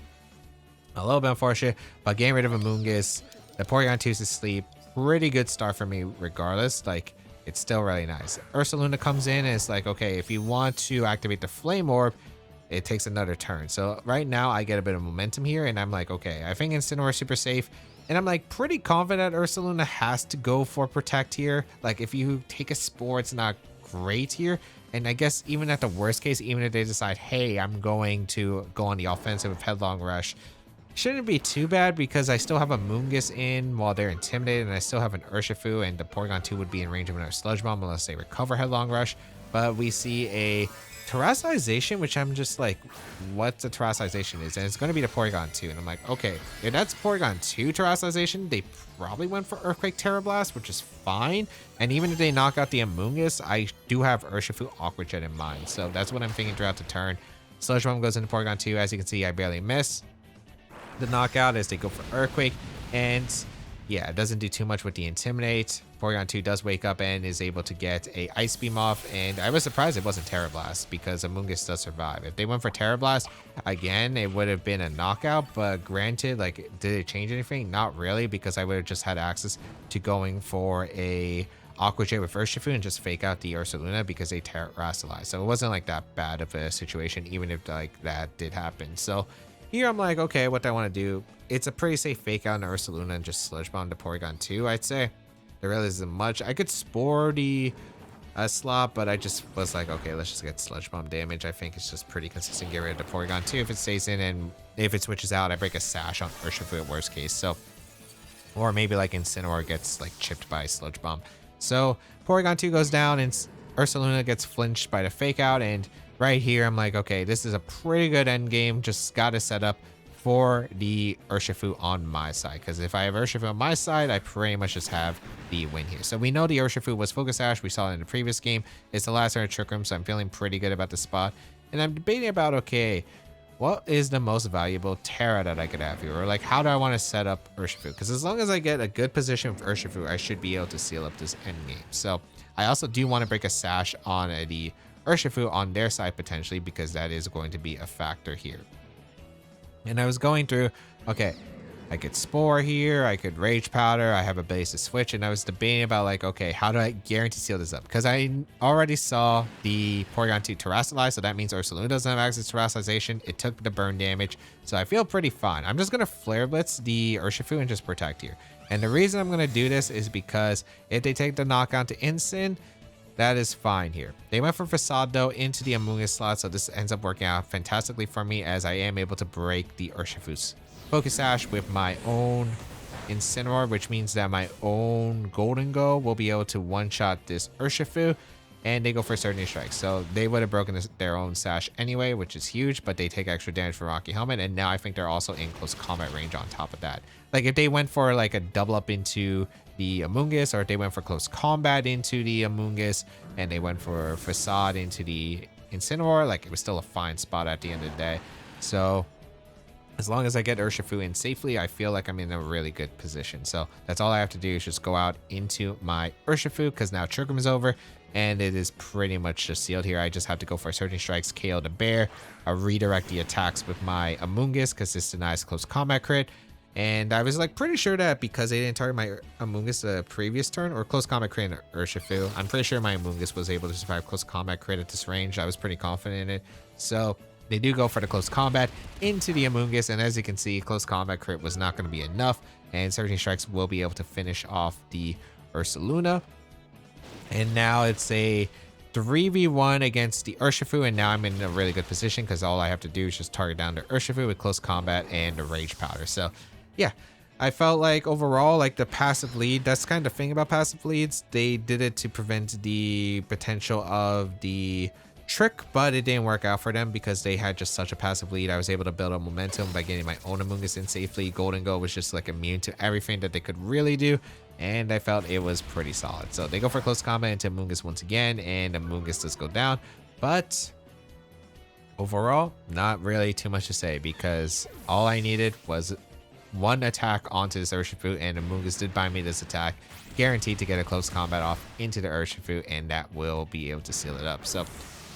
a little bit unfortunate, but getting rid of Amoonguss, the Porygon 2 is asleep. Pretty good start for me regardless. Like, it's still really nice. Ursaluna comes in and it's like, okay, if you want to activate the Flame Orb, it takes another turn. So right now I get a bit of momentum here and I'm like, okay, I think Incineroar is super safe. And I'm like pretty confident Ursaluna has to go for Protect here. Like if you take a Spore, it's not great here. And I guess even at the worst case, even if they decide, hey, I'm going to go on the offensive with Headlong Rush, shouldn't be too bad because I still have a Amoonguss in while they're intimidated, and I still have an Urshifu, and the Porygon 2 would be in range of another Sludge Bomb unless they recover Headlong Rush. But we see a Terrassization, which I'm just like, what the Terrassization is, and it's going to be the Porygon 2, and I'm like, okay, if that's Porygon 2 Terrassization, they probably went for Earthquake Terra Blast, which is fine. And even if they knock out the Amoonguss, I do have Urshifu Aqua Jet in mind, so that's what I'm thinking throughout the turn. Sludge Bomb goes into Porygon 2. As you can see, I barely miss the knockout as they go for Earthquake, and yeah, it doesn't do too much with the Intimidate. Porygon 2 does wake up and is able to get a Ice Beam off, and I was surprised it wasn't Terra Blast because Amoonguss does survive. If they went for Terra Blast, again, it would have been a knockout, but granted, like, did it change anything? Not really, because I would have just had access to going for a Aqua Jet with Urshifu and just fake out the Ursaluna because they Terrasilize. So it wasn't like that bad of a situation, even if like that did happen. So here I'm like, okay, what do I want to do? It's a pretty safe fake out on Ursaluna and just Sludge Bomb to Porygon 2, I'd say. There really isn't much. I could Spore the slot, but I just was like, okay, let's just get Sludge Bomb damage. I think it's just pretty consistent. Get rid of the Porygon 2 if it stays in, and if it switches out, I break a Sash on Urshifu at worst case. So, or maybe like Incineroar gets like chipped by Sludge Bomb. So Porygon 2 goes down and Ursaluna gets flinched by the fake out, and right here, I'm like, okay, this is a pretty good end game. Just got to set up for the Urshifu on my side. Because if I have Urshifu on my side, I pretty much just have the win here. So we know the Urshifu was Focus Sash. We saw it in the previous game. It's the last turn of Trick Room, so I'm feeling pretty good about the spot. And I'm debating about, okay, what is the most valuable Terra that I could have here? Or like, how do I want to set up Urshifu? Because as long as I get a good position with Urshifu, I should be able to seal up this end game. So I also do want to break a Sash on the Urshifu on their side potentially, because that is going to be a factor here. And I was going through, okay, I could Spore here, I could Rage Powder, I have a base to switch, and I was debating about like, okay, how do I guarantee seal this up? Because I already saw the Porygon 2 Terrasilize, so that means Ursaluna doesn't have access to Terrasization. It took the burn damage, so I feel pretty fine. I'm just going to Flare Blitz the Urshifu and just Protect here. And the reason I'm going to do this is because if they take the knockout to Incin, that is fine here. They went for Facade though into the Amoonguss slot, so this ends up working out fantastically for me as I am able to break the Urshifu's Focus Sash with my own Incineroar, which means that my own Golden Go will be able to one-shot this Urshifu, and they go for Surging Strike. So they would have broken their own Sash anyway, which is huge, but they take extra damage from Rocky Helmet, and now I think they're also in close combat range on top of that. Like if they went for like a double up into the Amoonguss, or if they went for close combat into the Amoonguss, and they went for Facade into the Incineroar, like it was still a fine spot at the end of the day. So as long as I get Urshifu in safely, I feel like I'm in a really good position. So that's all I have to do is just go out into my Urshifu, because now Trick Room is over and it is pretty much just sealed here. I just have to go for Surging Strikes, KO the bear, redirect the attacks with my Amoonguss because this denies close combat crit. And I was like pretty sure that because they didn't target my Amoonguss the previous turn, or close combat crit in Urshifu, I'm pretty sure my Amoonguss was able to survive close combat crit at this range. I was pretty confident in it. So they do go for the close combat into the Amoonguss, and as you can see, close combat crit was not going to be enough, and Surging Strikes will be able to finish off the Ursaluna. And now it's a 3v1 against the Urshifu, and now I'm in a really good position because all I have to do is just target down the Urshifu with close combat and the Rage Powder. So yeah, I felt like overall, like the passive lead, that's kind of the thing about passive leads. They did it to prevent the potential of the trick, but it didn't work out for them because they had just such a passive lead. I was able to build up momentum by getting my own Amoonguss in safely. Golden Go was just like immune to everything that they could really do, and I felt it was pretty solid. So they go for close combat into Amoonguss once again, and Amoonguss does go down, but Overall, not really too much to say because all I needed was one attack onto this Urshifu, and Amoonguss did buy me this attack, guaranteed to get a close combat off into the Urshifu, and that will be able to seal it up. So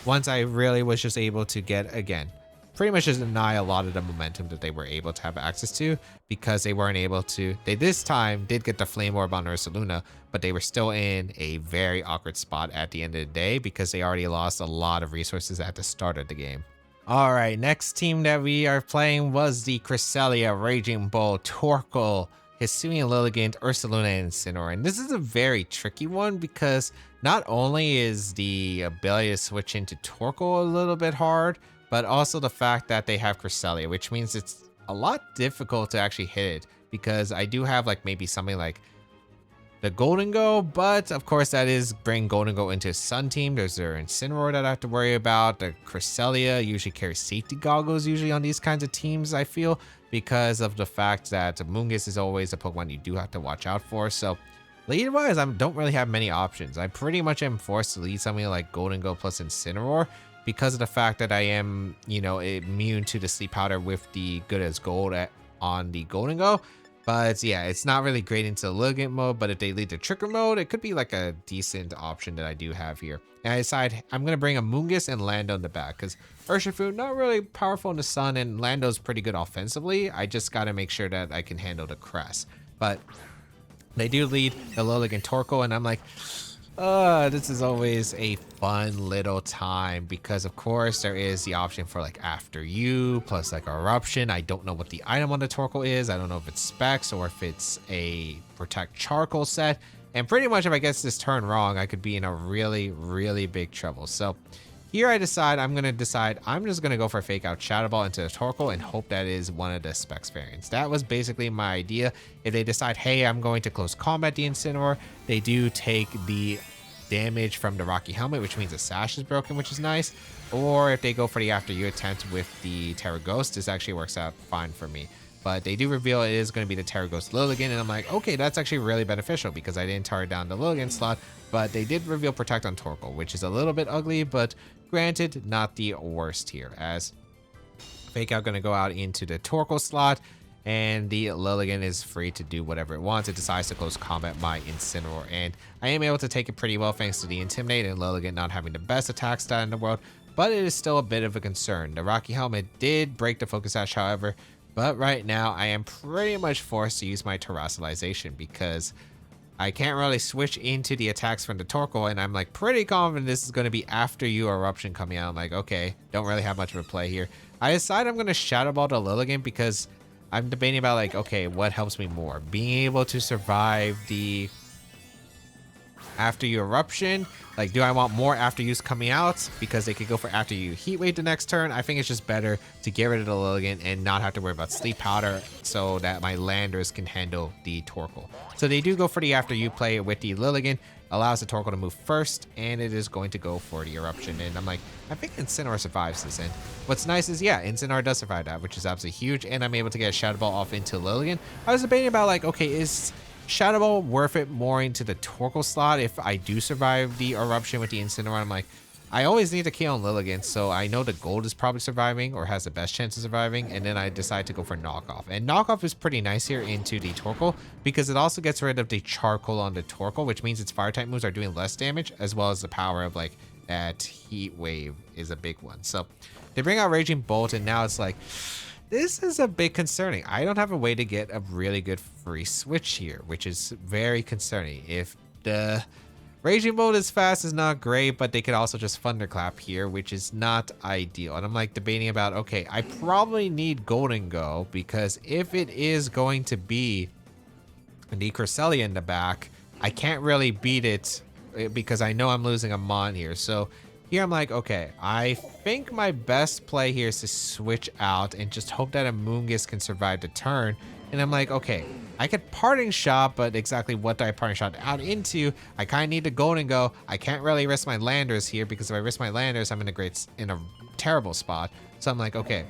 once I really was just able to get, again, pretty much just deny a lot of the momentum that they were able to have access to, because they weren't able to, they this time did get the Flame Orb on Ursaluna, but they were still in a very awkward spot at the end of the day because they already lost a lot of resources at the start of the game. All right, next team that we are playing was the Cresselia, Raging Bull, Torkoal, Hisuian Lilligant, Ursaluna, and Incineroar. And this is a very tricky one because not only is the ability to switch into Torkoal a little bit hard, but also the fact that they have Cresselia, which means it's a lot difficult to actually hit it, because I do have like maybe something like the Golden Go, but of course that is bring Golden Go into a Sun team. There's their Incineroar that I have to worry about. The Cresselia usually carries safety goggles usually on these kinds of teams, I feel, because of the fact that Amoonguss is always a Pokemon you do have to watch out for. So lead wise, I don't really have many options. I pretty much am forced to lead something like Golden Go plus Incineroar because of the fact that I am, you know, immune to the Sleep Powder with the Good as Gold on the Golden Go. But yeah, it's not really great into Lilligant mode, but if they lead to Tricker mode, it could be like a decent option that I do have here. And I decide I'm going to bring Amoonguss and Lando in the back, because Urshifu, not really powerful in the sun, and Lando's pretty good offensively. I just got to make sure that I can handle the Cress. But they do lead the Lilligant Torkoal, and I'm like, this is always a fun little time, because of course there is the option for like After You plus like Eruption. I don't know what the item on the Torkoal is. I don't know if it's specs or if it's a Protect Charcoal set. And pretty much if I get this turn wrong, I could be in a really big trouble. So here I'm just going to go for a Fake Out Shadow Ball into the Torkoal and hope that is one of the specs variants. That was basically my idea. If they decide, hey, I'm going to close combat the Incineroar, they do take the damage from the Rocky Helmet, which means the sash is broken, which is nice. Or if they go for the After You attempt with the Terra Ghost, this actually works out fine for me. But they do reveal it is going to be the Terra Ghost Lilligant, and I'm like, okay, that's actually really beneficial because I didn't target down the Lilligant slot, but they did reveal Protect on Torkoal, which is a little bit ugly, but granted, not the worst here, as Fake Out going to go out into the Torkoal slot, and the Lilligant is free to do whatever it wants. It decides to close combat my Incineroar, and I am able to take it pretty well thanks to the Intimidate and Lilligant not having the best attack stat in the world, but it is still a bit of a concern. The Rocky Helmet did break the Focus Sash, however, but right now I am pretty much forced to use my Terrassalization because I can't really switch into the attacks from the Torkoal, and I'm like pretty confident this is going to be After You Eruption coming out. I'm like, okay, don't really have much of a play here. I decide I'm going to Shadow Ball the Lilligant because I'm debating about like, okay, what helps me more? Being able to survive the After You Eruption, like, do I want more After Yous coming out because they could go for After You Heat Wave the next turn? I think it's just better to get rid of the Lilligant and not have to worry about Sleep Powder so that my Landers can handle the Torkoal. So they do go for the After You play with the Lilligant, allows the Torkoal to move first, and it is going to go for the Eruption. And I'm like, I think Incineroar survives this, and what's nice is, yeah, Incineroar does survive that, which is absolutely huge, and I'm able to get a Shadow Ball off into Lilligant. I was debating about like, okay, is Shadow Ball worth it more into the Torkoal slot if I do survive the Eruption with the Incineroar? I'm like, I always need to KO on Lilligant, so I know the Gold is probably surviving or has the best chance of surviving, and then I decide to go for Knockoff. And Knockoff is pretty nice here into the Torkoal because it also gets rid of the Charcoal on the Torkoal, which means its Fire-type moves are doing less damage, as well as the power of like that Heat Wave is a big one. So they bring out Raging Bolt, and now it's like, this is a bit concerning. I don't have a way to get a really good free switch here, which is very concerning. If the Raging Bolt is fast is not great, but they could also just Thunderclap here, which is not ideal. And I'm like debating about, okay, I probably need Golden Go because if it is going to be the Cresselia in the back, I can't really beat it because I know I'm losing a Mon here. So here I'm like, okay, I think my best play here is to switch out and just hope that Amoonguss can survive the turn. And I'm like, okay, I could Parting Shot, but exactly what do I Parting Shot out into? I kind of need the Golden Go. I can't really risk my Landers here because if I risk my Landers, I'm in a terrible spot. So I'm like, okay,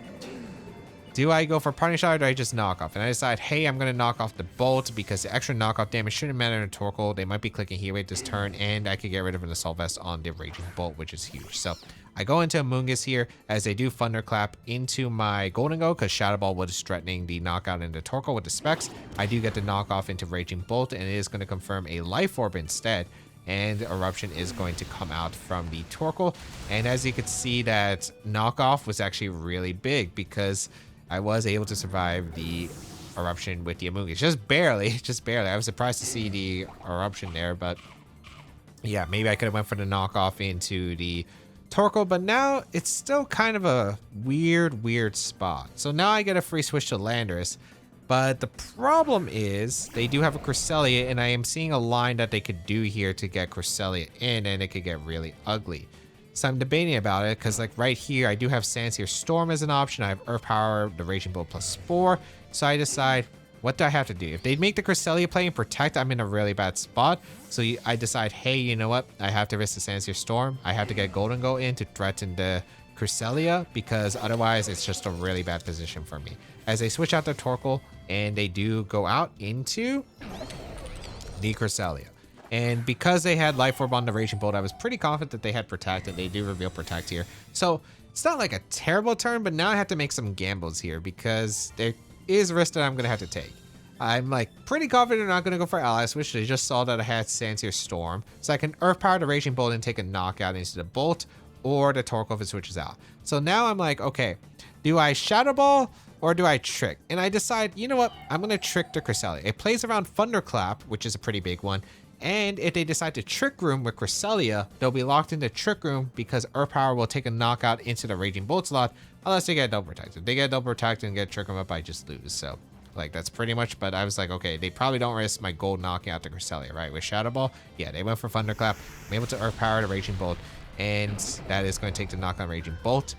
do I go for Parting Shot or do I just knock off? And I decide, hey, I'm going to knock off the Bolt because the extra knockoff damage shouldn't matter in a Torkoal. They might be clicking Heat Wave this turn, and I could get rid of an Assault Vest on the Raging Bolt, which is huge. So I go into Amoonguss here as they do Thunderclap into my Golden Go because Shadow Ball was threatening the knockout into Torkoal with the specs. I do get the knockoff into Raging Bolt, and it is going to confirm a Life Orb instead. And Eruption is going to come out from the Torkoal. And as you can see, that knockoff was actually really big because I was able to survive the Eruption with the Amoonguss. Just barely, just barely. I was surprised to see the Eruption there, but yeah, maybe I could have went for the knockoff into the Torkoal, but now it's still kind of a weird spot. So now I get a free switch to Landorus. But the problem is they do have a Cresselia, and I am seeing a line that they could do here to get Cresselia in, and it could get really ugly. So I'm debating about it because, like, right here, I do have Sandsear Storm as an option. I have Earth Power, the Raging Bolt plus Spore. So I decide, what do I have to do? If they make the Cresselia play and protect, I'm in a really bad spot. So I decide, hey, you know what? I have to risk the Sandsear Storm. I have to get Golden Go in to threaten the Cresselia because otherwise it's just a really bad position for me. As they switch out their Torkoal and they do go out into the Cresselia. And because they had Life Orb on the Raging Bolt, I was pretty confident that they had Protect, and they do reveal Protect here. So it's not like a terrible turn, but now I have to make some gambles here because there is a risk that I'm going to have to take. I'm like pretty confident they're not going to go for Ally Switch. They just saw that I had Sandsear Storm. So I can Earth Power the Raging Bolt and take a knockout into the Bolt or the Torkoal if it switches out. So now I'm like, okay, do I Shadow Ball or do I Trick? And I decide, you know what? I'm going to Trick the Cresselia. It plays around Thunderclap, which is a pretty big one. And if they decide to Trick Room with Cresselia, they'll be locked into Trick Room because Earth Power will take a knockout into the Raging Bolt slot unless they get Double Protect. If they get Double Protect and get Trick Room up, I just lose. So, like, that's pretty much, but I was like, okay, they probably don't risk my gold knocking out the Cresselia, right? With Shadow Ball, yeah, they went for Thunderclap. I'm able to Earth Power the Raging Bolt, and that is going to take the knock on Raging Bolt.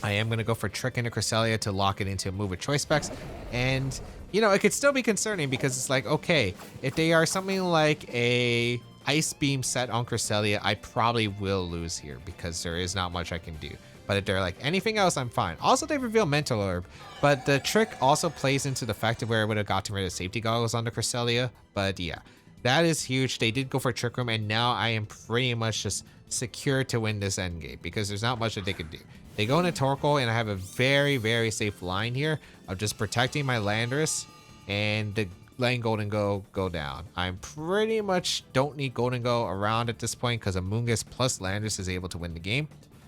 I am going to go for Trick into Cresselia to lock it into a move with Choice Specs, and you know, it could still be concerning because it's like, okay, if they are something like a Ice Beam set on Cresselia, I probably will lose here because there is not much I can do. But if they're like anything else, I'm fine. Also, they reveal Mental Herb, but the trick also plays into the fact of where I would have gotten rid of Safety Goggles on the Cresselia. But yeah, that is huge. They did go for Trick Room, and now I am pretty much just secure to win this endgame because there's not much that they could do. They go into Torkoal, and I have a very safe line here of just protecting my Landorus and the letting Golden Go down. I pretty much don't need Golden Go around at this point because Amoonguss plus Landorus is able to win the game.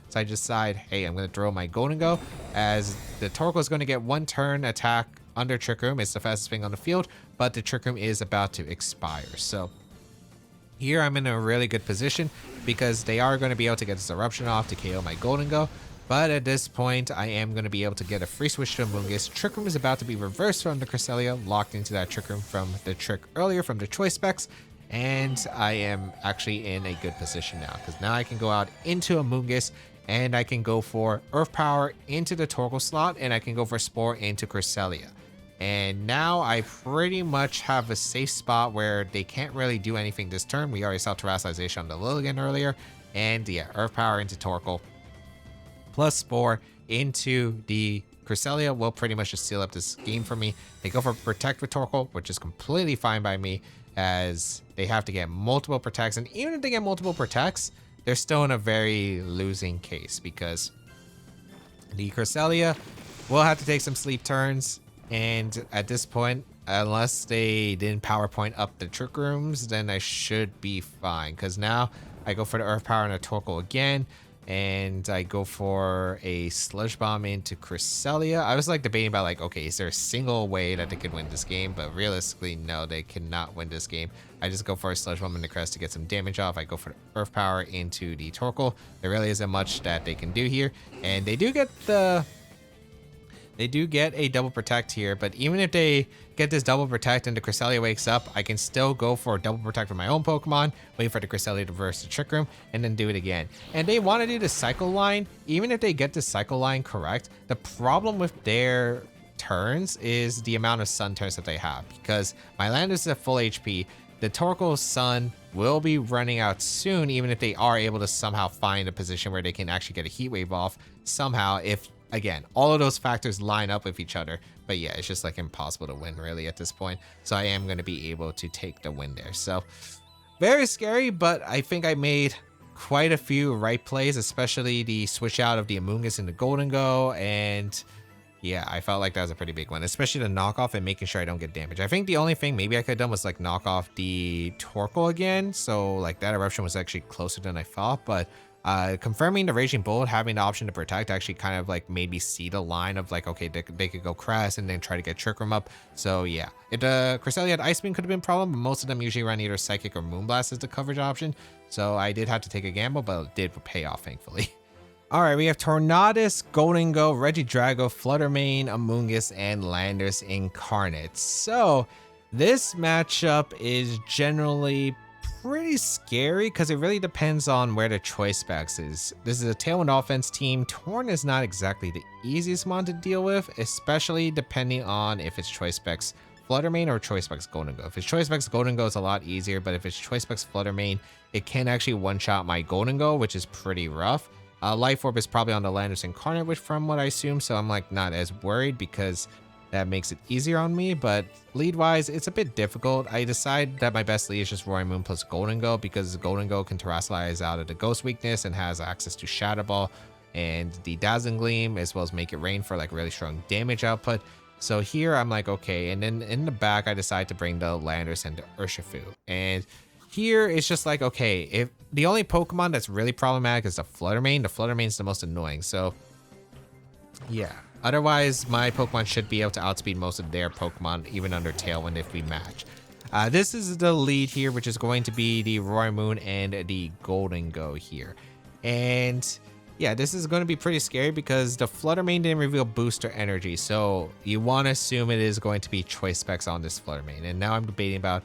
So I decide, hey, I'm going to throw my Golden Go as the Torkoal is going to get one turn attack under Trick Room. It's the fastest thing on the field, but the Trick Room is about to expire. So here I'm in a really good position because they are going to be able to get this Eruption off to KO my Golden Go. But at this point, I am going to be able to get a free switch to Amoonguss. Trick Room is about to be reversed from the Cresselia, locked into that Trick Room from the trick earlier from the Choice Specs. And I am actually in a good position now because now I can go out into Amoonguss and I can go for Earth Power into the Torkoal slot and I can go for Spore into Cresselia. And now I pretty much have a safe spot where they can't really do anything this turn. We already saw Terrestrialization on the Lilligant earlier. And yeah, Earth Power into Torkoal plus Spore into the Cresselia will pretty much just seal up this game for me. They go for Protect with Torkoal, which is completely fine by me as they have to get multiple Protects. And even if they get multiple Protects, they're still in a very losing case because the Cresselia will have to take some sleep turns. And at this point, unless they didn't PowerPoint up the Trick Rooms, then I should be fine. Because now I go for the Earth Power and a Torkoal again. And I go for a Sludge Bomb into Cresselia. I was like debating about like, okay, is there a single way that they could win this game? But realistically, no, they cannot win this game. I just go for a Sludge Bomb into Crest to get some damage off. I go for Earth Power into the Torkoal. There really isn't much that they can do here. And they do get a double protect here, but even if they get this double protect and the Cresselia wakes up, I can still go for a double protect for my own Pokemon, wait for the Cresselia to reverse the Trick Room, and then do it again. And they want to do the cycle line. Even if they get the cycle line correct, the problem with their turns is the amount of sun turns that they have, because my Landorus is at full HP. The Torkoal Sun will be running out soon, even if they are able to somehow find a position where they can actually get a Heat Wave off somehow if, again, all of those factors line up with each other. But yeah, it's just like impossible to win really at this point. So I am going to be able to take the win there. So very scary, but I think I made quite a few right plays, especially the switch out of the Amoonguss into Golden Go, and yeah, I felt like that was a pretty big one, especially the knockoff and making sure I don't get damaged. I think the only thing maybe I could have done was like knock off the Torkoal again, so like that eruption was actually closer than I thought, but confirming the Raging Bullet, having the option to protect actually kind of like made me see the line of like, okay, they could go Crest and then try to get Trick Room up. So yeah, if Cresselia had Ice Beam could have been a problem, but most of them usually run either Psychic or Moonblast as the coverage option. So I did have to take a gamble, but it did pay off, thankfully. All right, we have Tornadus, Golden Go, Regidrago, Fluttermane, Amoonguss, and Landorus Incarnate. So this matchup is generally pretty scary because it really depends on where the choice specs is. This is a Tailwind offense team. Torn is not exactly the easiest mon to deal with, especially depending on if it's choice specs Fluttermane or choice specs Golden Go. If it's choice specs Golden Go, it's a lot easier, but if it's choice specs Fluttermane, it can actually one-shot my Golden Go, which is pretty rough. Life Orb is probably on the Landorus Incarnate, which from what I assume, so I'm like not as worried because that makes it easier on me, but lead-wise, it's a bit difficult. I decide that my best lead is just Roaring Moon plus Golden Go because Golden Go can Terrasilize out of the Ghost weakness and has access to Shadow Ball and the Dazzling Gleam, as well as Make It Rain for like really strong damage output. So here I'm like, okay, and then in the back, I decide to bring the Landorus into Urshifu. And here it's just like, okay, if the only Pokemon that's really problematic is the Fluttermane. The Fluttermane's the most annoying, so yeah. Otherwise, my Pokemon should be able to outspeed most of their Pokemon, even under Tailwind if we match. This is the lead here, which is going to be the Roaring Moon and the Golden Go here. And yeah, this is going to be pretty scary because the Fluttermane didn't reveal booster energy. So you want to assume it is going to be choice specs on this Fluttermane. And now I'm debating about,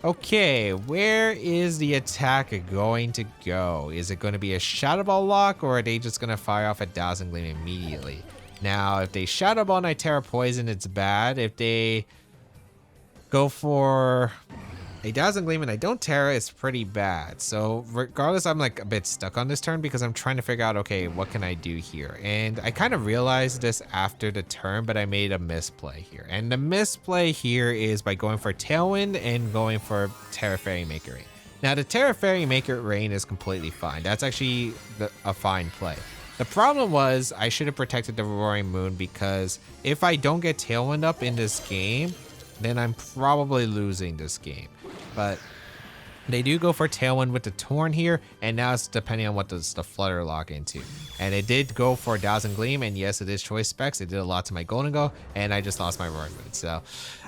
okay, where is the attack going to go? Is it going to be a Shadow Ball lock, or are they just going to fire off a Dazzling Gleam immediately? Now, if they Shadow Ball Nitera Poison, it's bad. If they go for a Dazzling Gleam and I don't Terra, it's pretty bad. So regardless, I'm like a bit stuck on this turn because I'm trying to figure out, okay, what can I do here? And I kind of realized this after the turn, but I made a misplay here. And the misplay here is by going for Tailwind and going for Terra Fairy Make It Rain. Now, the Terra Fairy Make It Rain is completely fine. That's actually a fine play. The problem was I should have protected the Roaring Moon because if I don't get Tailwind up in this game, then I'm probably losing this game. But they do go for Tailwind with the Torn here, and now it's depending on what does the Flutter lock into. And it did go for Dazzling Gleam, and yes, it is choice specs. It did a lot to my Golden Go, and I just lost my Roaring Moon. So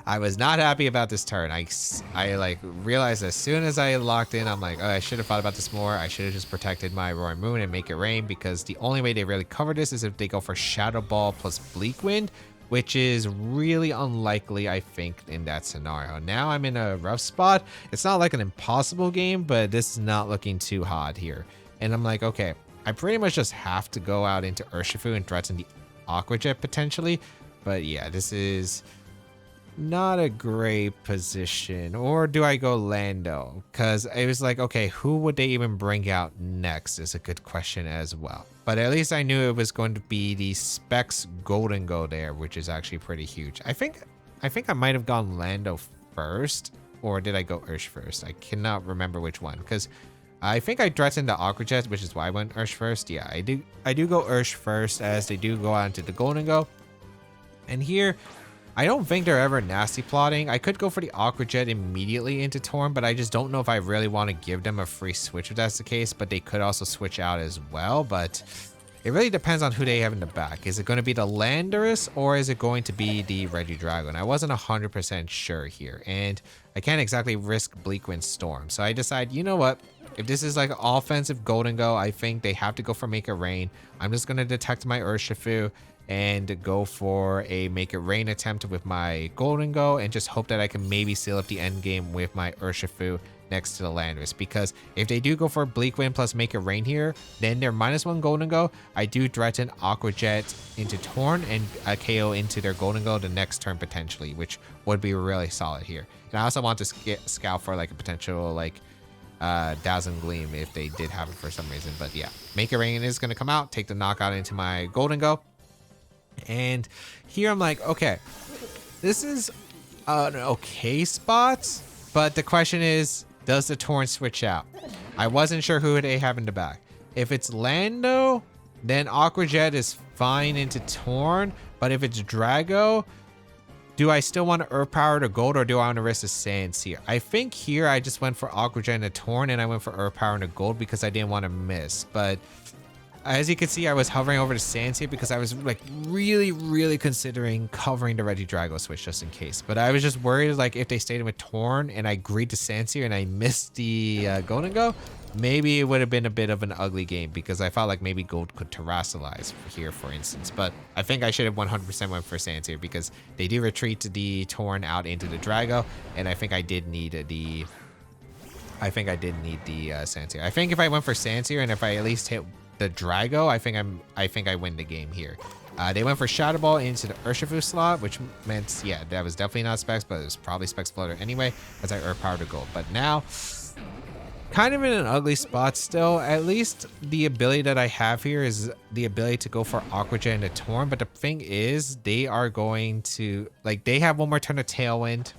I was not happy about this turn. I like realized as soon as I locked in, I'm like, oh, I should have thought about this more. I should have just protected my Roaring Moon and Make It Rain, because the only way they really cover this is if they go for Shadow Ball plus Bleak Wind, which is really unlikely, I think, in that scenario. Now I'm in a rough spot. It's not like an impossible game, but this is not looking too hot here. And I'm like, okay, I pretty much just have to go out into Urshifu and threaten the Aqua Jet potentially. But yeah, this is not a great position. Or do I go Lando? Because it was like, okay, who would they even bring out next is a good question as well. But at least I knew it was going to be the Specs Golden Go there, which is actually pretty huge. I think I might have gone Lando first, or did I go Ursh first? I cannot remember which one, because I think I threatened the Aqua Jet, which is why I went Ursh first. Yeah, I do go Ursh first, as they do go on to the Golden Go. And here, I don't think they're ever nasty plotting. I could go for the Aqua Jet immediately into Torn, but I just don't know if I really want to give them a free switch if that's the case, but they could also switch out as well. But it really depends on who they have in the back. Is it going to be the Landorus, or is it going to be the Regidrago? I wasn't 100% sure here, and I can't exactly risk Bleak Wind Storm. So I decide, you know what? If this is like an offensive Golden Go, I think they have to go for Make It Rain. I'm just going to detect my Urshifu and go for a Make It Rain attempt with my Golden Go, and just hope that I can maybe seal up the end game with my Urshifu next to the Landorus. Because if they do go for Bleak Wind plus Make It Rain here, then they're -1 Golden Go. I do threaten Aqua Jet into Torn and a KO into their Golden Go the next turn potentially, which would be really solid here. And I also want to scout for like a potential like Dazzling Gleam if they did have it for some reason. But yeah, Make It Rain is going to come out, take the knockout into my Golden Go. And here I'm like, okay, this is an okay spot, but the question is, does the Torn switch out? I wasn't sure who they have in the back. If it's Lando, then Aqua Jet is fine into Torn. But if it's Drago, do I still want to Earth Power to Gold, or do I want to risk the Sands here? I think here I just went for Aqua Jet and a Torn, and I went for Earth Power and a Gold because I didn't want to miss. But as you can see, I was hovering over the Sands here because I was like really considering covering the Regidrago switch just in case. But I was just worried, like, if they stayed with Torn and I agreed to Sands here and I missed the Golden Go, maybe it would have been a bit of an ugly game because I felt like maybe Gold could Terrasilize here, for instance. But I think I should have 100% went for Sands here because they do retreat the Torn out into the Drago, and I think I did need the Sands here. I think if I went for Sands here and if I at least hit the Drago, I think I win the game here. They went for Shadow Ball into the Urshifu slot, which meant, yeah, that was definitely not Specs, but it was probably Specs Flutter anyway, as I Earth Power to Gold. But now, kind of in an ugly spot still. At least the ability that I have here is the ability to go for Aqua Jet and a Torn. But the thing is, they are going to, like, they have one more turn of Tailwind,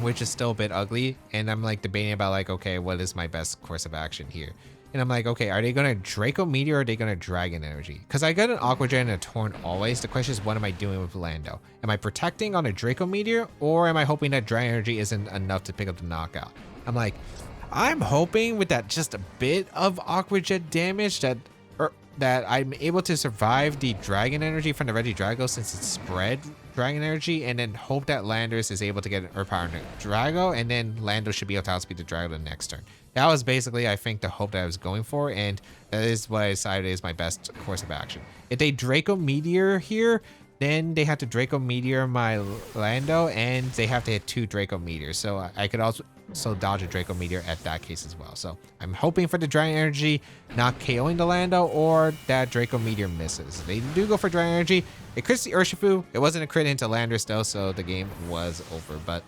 which is still a bit ugly. And I'm like debating about, like, okay, what is my best course of action here? And I'm like, okay, are they going to Draco Meteor or are they going to Dragon Energy? Because I got an Aqua Jet and a Torn always. The question is, what am I doing with Lando? Am I protecting on a Draco Meteor, or am I hoping that Dragon Energy isn't enough to pick up the knockout? I'm like, I'm hoping with that just a bit of Aqua Jet damage that I'm able to survive the Dragon Energy from the Regidrago since it's spread Dragon Energy, and then hope that Landorus is able to get an Earth Power and a Drago, and then Lando should be able to outspeed the Drago the next turn. That was basically, I think, the hope that I was going for, and that is what I decided is my best course of action. If they Draco Meteor here, then they have to Draco Meteor my Lando, and they have to hit 2 Draco Meteors. So I could also dodge a Draco Meteor at that case as well. So I'm hoping for the Dragon Energy not KOing the Lando, or that Draco Meteor misses. They do go for Dragon Energy. It crits the Urshifu. It wasn't a crit into Landorus though, so the game was over. But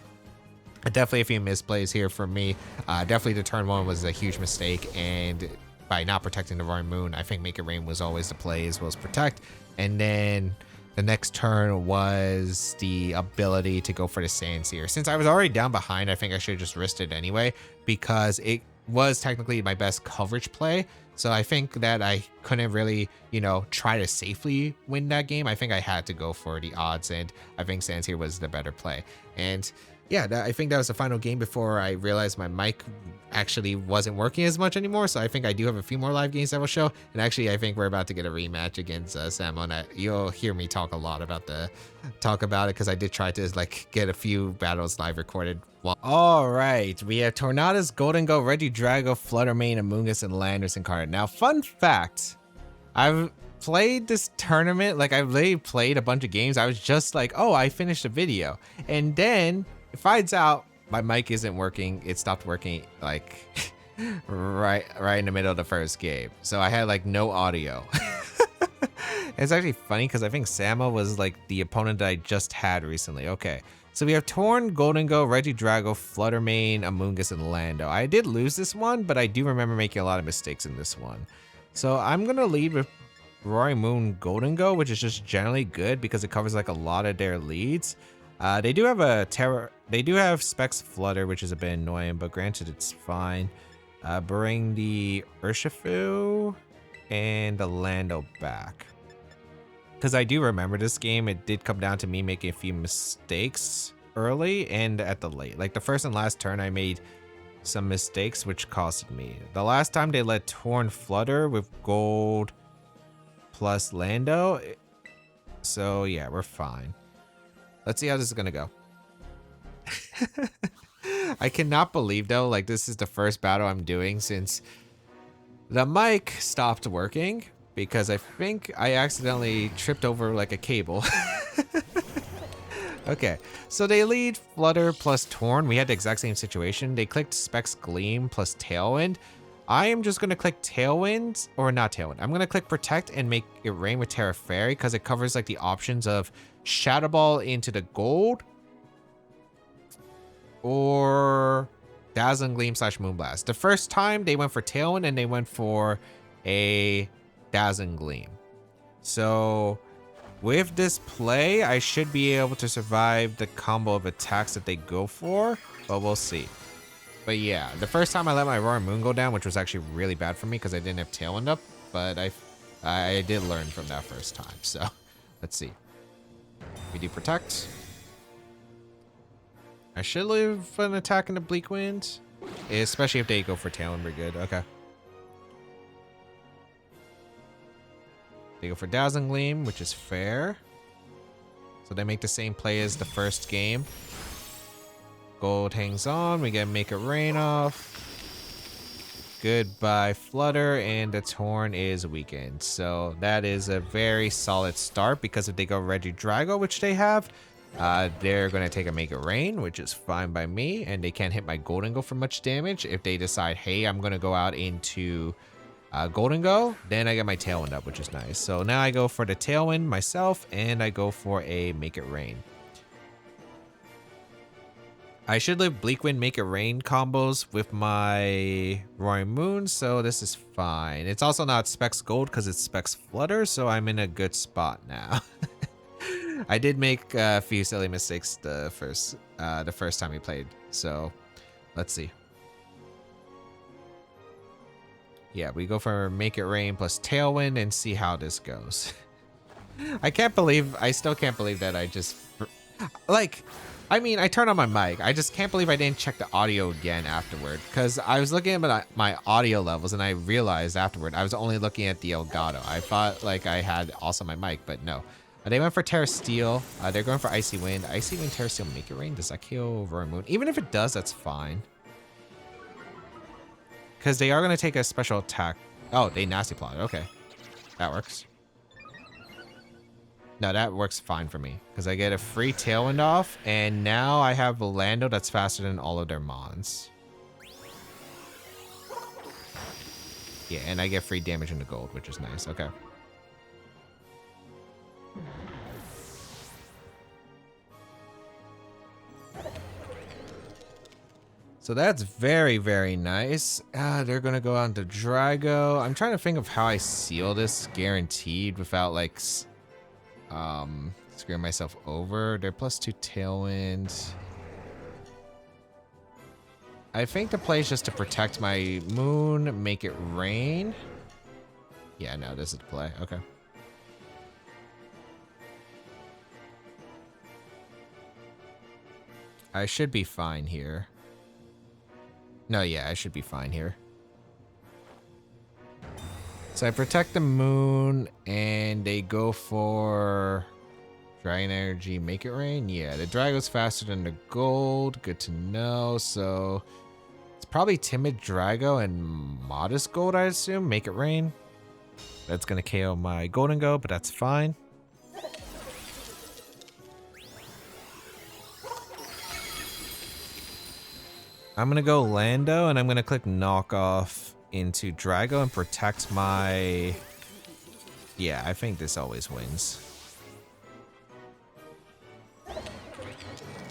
definitely a few misplays here for me. Definitely the turn 1 was a huge mistake, and by not protecting the Roaring Moon, I think Make It Rain was always the play as well as protect. And then the next turn was the ability to go for the Sands here. Since I was already down behind, I think I should have just risked it anyway, because it was technically my best coverage play. So I think that I couldn't really, try to safely win that game. I think I had to go for the odds, and I think Sands here was the better play. And yeah, I think that was the final game before I realized my mic actually wasn't working as much anymore. So I think I do have a few more live games that will show. And actually, I think we're about to get a rematch against Samo. And you'll hear me talk a lot about it, because I did try to get a few battles live recorded. All right, we have Tornadus, Golden Go, Regidrago, Fluttermane, Amoonguss, and Landorus incarnate. Now, fun fact, I've played this tournament, I've literally played a bunch of games. I was just like, oh, I finished a video, and then it finds out my mic isn't working. It stopped working right in the middle of the first game, so I had no audio. It's actually funny because I think Samo was the opponent that I just had recently. Okay, so we have Torn, Golden Go, Regidrago, Fluttermane, Amoonguss, and Lando. I did lose this one, but I do remember making a lot of mistakes in this one. So I'm gonna lead with Roaring Moon Golden Go, which is just generally good because it covers a lot of their leads. They do have Specs Flutter, which is a bit annoying, but granted, it's fine. Bring the Urshifu and the Lando back. Because I do remember this game, it did come down to me making a few mistakes early and at the late. The first and last turn, I made some mistakes, which costed me. The last time they let Torn Flutter with Gold plus Lando. So yeah, we're fine. Let's see how this is gonna go. I cannot believe though, this is the first battle I'm doing since the mic stopped working because I think I accidentally tripped over a cable. Okay, so they lead Flutter plus Torn. We had the exact same situation. They clicked Specs Gleam plus Tailwind. I am just gonna click Tailwind, or not Tailwind. I'm gonna click Protect and Make It Rain with Terra Fairy because it covers the options of Shadow Ball into the Gold or Dazzling Gleam / Moonblast. The first time they went for Tailwind and they went for a Dazzling Gleam. So with this play, I should be able to survive the combo of attacks that they go for, but we'll see. But yeah, the first time I let my Roaring Moon go down, which was actually really bad for me because I didn't have Tailwind up, but I did learn from that first time. So let's see. We do Protect. I should leave an attack in the Bleak Wind, especially if they go for Tailwind. We're good. Okay. They go for Dazzling Gleam, which is fair. So they make the same play as the first game. Gold hangs on. We get Make It Rain off. Goodbye Flutter, and the Torn is weakened. So that is a very solid start because if they go Regidrago, which they have, they're going to take a Make It Rain, which is fine by me, and they can't hit my Golden Go for much damage. If they decide, hey, I'm going to go out into Golden Go, then I get my Tailwind up, which is nice. So now I go for the Tailwind myself, and I go for a Make It Rain. I should live Bleak Wind, Make It Rain combos with my Roaring Moon, so this is fine. It's also not Specs Gold because it's Specs Flutter, so I'm in a good spot now. I did make a few silly mistakes the first time we played, so let's see. Yeah, we go for Make It Rain plus Tailwind and see how this goes. I still can't believe that I just, like, I mean, I turned on my mic. I just can't believe I didn't check the audio again afterward because I was looking at my audio levels and I realized afterward I was only looking at the Elgato. I thought like I had also my mic, but no. They went for Terra Steel. They're going for Icy Wind. Icy Wind, Terra Steel, Make It Rain. Does that kill Roaring Moon? Even if it does, that's fine. Because they are going to take a special attack. Oh, they Nasty Plot. Okay. That works. No, that works fine for me. Because I get a free Tailwind off. And now I have a Lando that's faster than all of their Mons. Yeah, and I get free damage into gold, which is nice. Okay. So that's very, very nice. They're going to go on to Drago. I'm trying to think of how I seal this guaranteed without, like, screwing myself over. They're +2 Tailwind. I think the play is just to protect my Moon, Make It Rain. Yeah, no, this is the play. Okay. I should be fine here. No, yeah, I should be fine here. So I protect the Moon, and they go for Dragon Energy, Make It Rain. Yeah, the Drago's faster than the Gold. Good to know. So it's probably Timid Drago and Modest Gold, I assume. Make It Rain. That's going to KO my Golden Go, but that's fine. I'm going to go Lando, and I'm going to click Knock Off into Drago and protect my... Yeah, I think this always wins.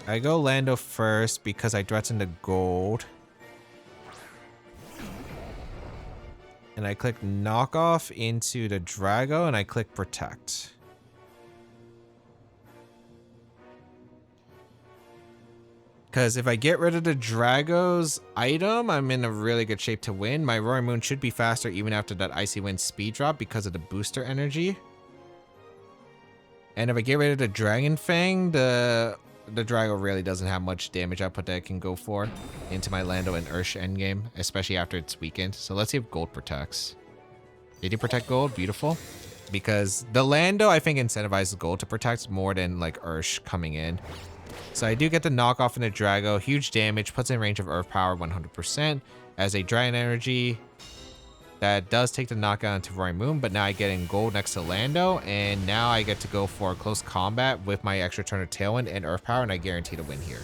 I go Lando first because I threaten the gold. And I click Knock Off into the Drago, and I click Protect. Because if I get rid of the Drago's item, I'm in a really good shape to win. My Roaring Moon should be faster even after that Icy Wind speed drop because of the booster energy. And if I get rid of the Dragon Fang, the Drago really doesn't have much damage output that I can go for into my Lando and Ursh endgame, especially after it's weakened. So let's see if Gold protects. Did he protect Gold? Beautiful. Because the Lando, I think, incentivizes Gold to protect more than like Ursh coming in. So I do get the knock off in the Drago. Huge damage, puts in range of Earth Power 100%. As a Dragon Energy, that does take the knockout into Roaring Moon, but now I get in gold next to Lando, and now I get to go for close combat with my extra turn of Tailwind and Earth Power, and I guarantee to win here.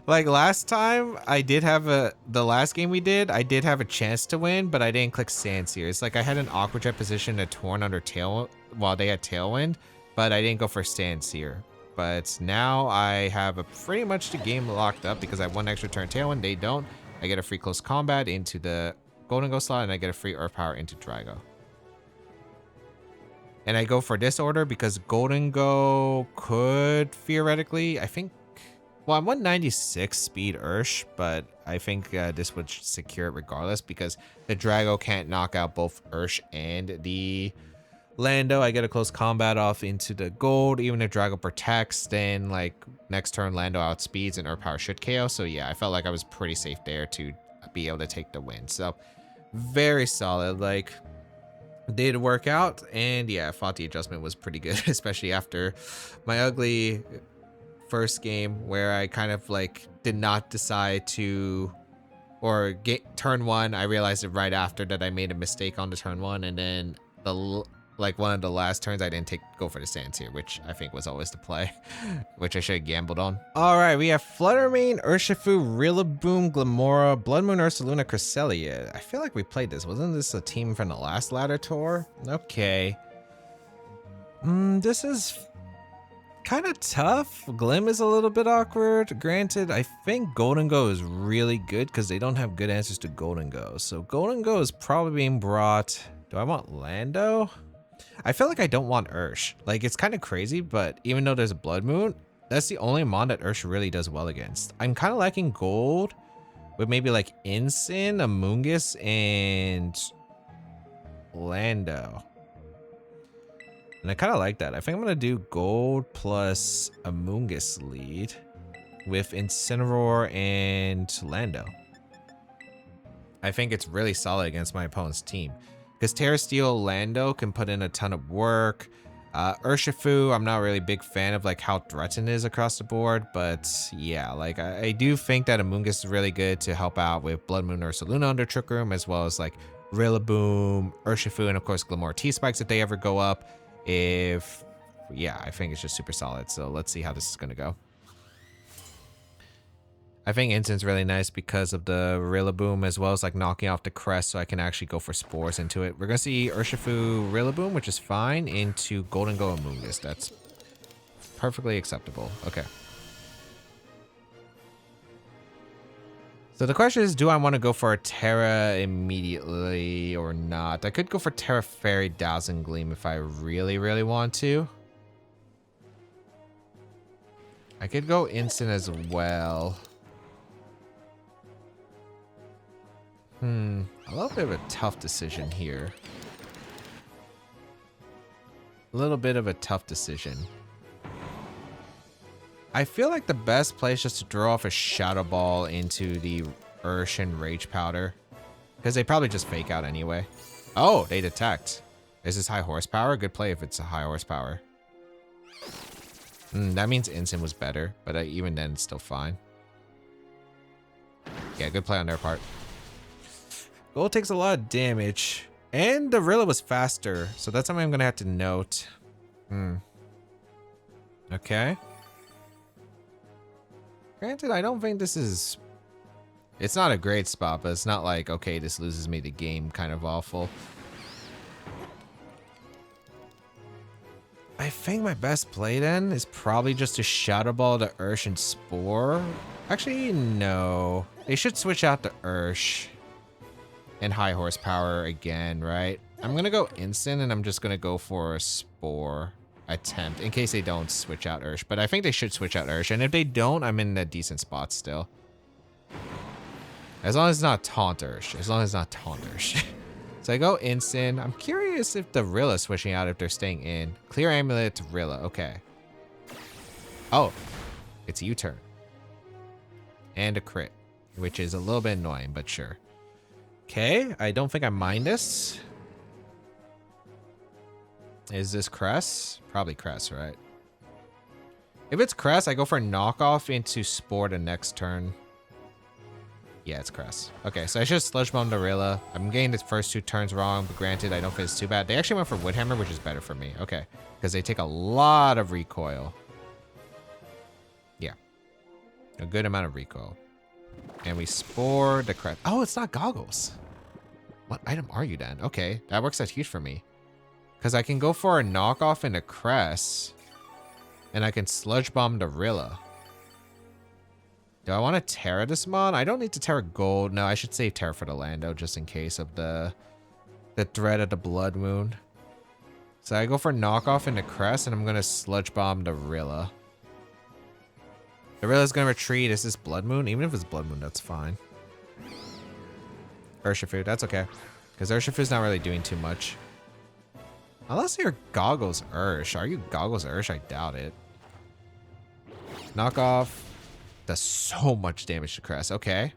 Like last time, I did have the last game we did, I did have a chance to win, but I didn't click Sandseer. It's like I had an Aqua Jet position, a Torn under Tail while they had Tailwind, but I didn't go for Sandseer. But now I have pretty much the game locked up because I have one extra turn Tailwind, they don't. I get a free close combat into the Golden Ghost slot, and I get a free Earth Power into Drago. And I go for this order because Golden Go could theoretically, I think, well, I'm 196 speed Ursh, but I think this would secure it regardless because the Drago can't knock out both Ursh and the Lando. I get a close combat off into the gold. Even if Drago protects, then like next turn Lando outspeeds and Earth Power should KO. So yeah, I felt like I was pretty safe there to be able to take the win. So very solid. Like, did work out, and yeah, I thought the adjustment was pretty good, especially after my ugly first game where I kind of like did not decide to, or get turn one. I realized it right after that I made a mistake on the turn one, and then the like one of the last turns I didn't go for the sands here, which I think was always the play, which I should have gambled on. All right, we have Fluttermane, Urshifu, Rillaboom, Glamora, Blood Moon, Ursaluna, Cresselia. I feel like we played this. Wasn't this a team from the last ladder tour? Okay. This is kind of tough. Glim is a little bit awkward. Granted, I think Golden Go is really good because they don't have good answers to Golden Go. So Golden Go is probably being brought. Do I want Lando? I feel like I don't want Ursh. Like, it's kind of crazy, but even though there's a Blood Moon, that's the only mon that Ursh really does well against. I'm kind of liking gold with maybe like Incin, Amoonguss, and Lando. And I kind of like that. I think I'm going to do gold plus Amoonguss lead with Incineroar and Lando. I think it's really solid against my opponent's team. Because Terra Steel Lando can put in a ton of work. Urshifu, I'm not really a big fan of like how threatened is across the board. But yeah, like I do think that Amoonguss is really good to help out with Blood Moon Ursaluna under Trick Room, as well as like Rillaboom, Urshifu, and of course Glamora T-Spikes if they ever go up. Yeah, I think it's just super solid. So let's see how this is going to go. I think Incin's really nice because of the Rillaboom, as well as like knocking off the crest, so I can actually go for spores into it. We're going to see Urshifu Rillaboom, which is fine, into Golden Go Amoonguss. That's perfectly acceptable. Okay. So the question is, do I want to go for a Terra immediately or not? I could go for Terra Fairy Dazzling Gleam if I really, really want to. I could go Incin as well. A little bit of a tough decision here. A little bit of a tough decision. I feel like the best play is just to throw off a Shadow Ball into the Ursh and Rage Powder, because they probably just fake out anyway. Oh, they detect. Is this high horsepower? Good play if it's a high horsepower. That means Incin was better, but even then it's still fine. Yeah, good play on their part. Gold takes a lot of damage, and the Rilla was faster, so that's something I'm gonna have to note. Okay. Granted, I don't think this is... It's not a great spot, but it's not like, okay, this loses me the game kind of awful. I think my best play then is probably just to Shadow Ball the Ursh and Spore. Actually, no. They should switch out the Ursh and high horsepower again, right? I'm gonna go Incin, and I'm just gonna go for a Spore attempt in case they don't switch out Ursh. But I think they should switch out Ursh, and if they don't, I'm in a decent spot still. As long as it's not Taunt Ursh. As long as it's not Taunt Ursh. So I go Incin. I'm curious if the Rilla's switching out, if they're staying in. Clear Amulet to Rilla. Okay. Oh, it's a U-turn. And a crit, which is a little bit annoying, but sure. Okay, I don't think I mind this. Is this Cress? Probably Cress, right? If it's Cress, I go for a knockoff into Spore the next turn. Yeah, it's Cress. Okay, so I should Sludge Bomb the Rilla. I'm getting the first two turns wrong, but granted, I don't think it's too bad. They actually went for Woodhammer, which is better for me. Okay, because they take a lot of recoil. Yeah, a good amount of recoil. And we Spore the Crest. Oh, it's not Goggles. What item are you then? Okay, that works out huge for me. Because I can go for a knockoff into Crest. And I can Sludge Bomb the Rilla. Do I want to Terra this mon? I don't need to Terra Gold. No, I should save Terra for the Lando just in case of the threat of the Blood Moon. So I go for knockoff into Crest, and I'm gonna Sludge Bomb the Rilla. The Rilla's gonna retreat. Is this Blood Moon? Even if it's Blood Moon, that's fine. Urshifu, that's okay. Because Urshifu's not really doing too much. Unless you're Goggles Ursh. Are you Goggles Ursh? I doubt it. Knockoff. Does so much damage to Crest. Okay.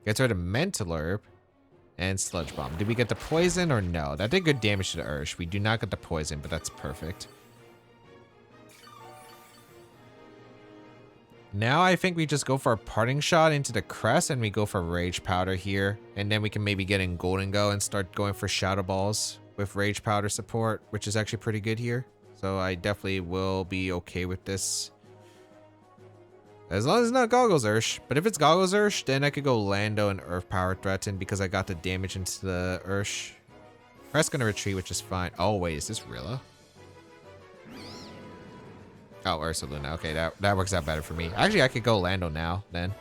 Gets rid of Mental Herb. And Sludge Bomb. Did we get the poison or no? That did good damage to the Ursh. We do not get the poison, but that's perfect. Now I think we just go for a parting shot into the Crest and we go for Rage Powder here. And then we can maybe get in Golden Go and start going for Shadow Balls with Rage Powder support, which is actually pretty good here. So I definitely will be okay with this. As long as it's not Goggles Ursh. But if it's Goggles Ursh, then I could go Lando and Earth Power Threaten because I got the damage into the Ursh. Crest's gonna retreat, which is fine. Oh wait, is this Rilla? Oh, Ursaluna. Okay, that works out better for me. Actually, I could go Lando now, then.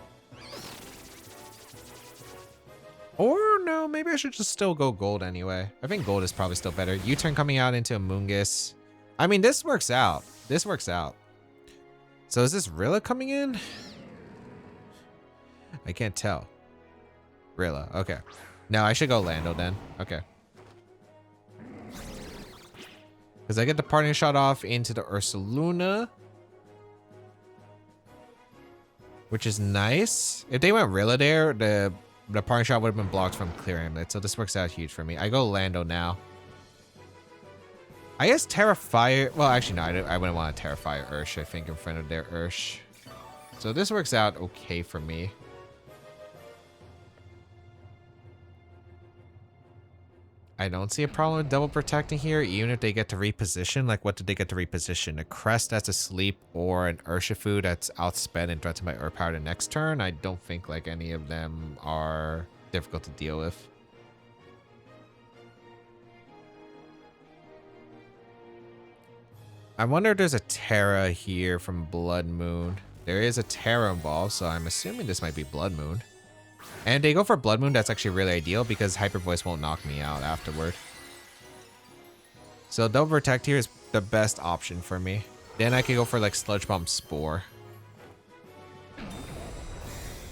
Or no, maybe I should just still go Gold anyway. I think Gold is probably still better. U-turn coming out into a Moongus. I mean, this works out. This works out. So is this Rilla coming in? I can't tell. Rilla, okay. No, I should go Lando then. Okay. Because I get the parting shot off into the Ursaluna. Which is nice. If they went Rilla there, the parting shot would have been blocked from Clear Amulet. So this works out huge for me. I go Lando now. I guess Terrifier. Well, actually, no. I wouldn't want to Terrifier Ursh, I think, in front of their Ursh. So this works out okay for me. I don't see a problem with double protecting here, even if they get to reposition. Like, what did they get to reposition? A Crest that's asleep or an Urshifu that's outspent and threatened by Earth Power the next turn? I don't think, like, any of them are difficult to deal with. I wonder if there's a Terra here from Blood Moon. There is a Terra involved, so I'm assuming this might be Blood Moon. And they go for Blood Moon, that's actually really ideal because Hyper Voice won't knock me out afterward. So Double Protect here is the best option for me. Then I could go for like Sludge Bomb Spore.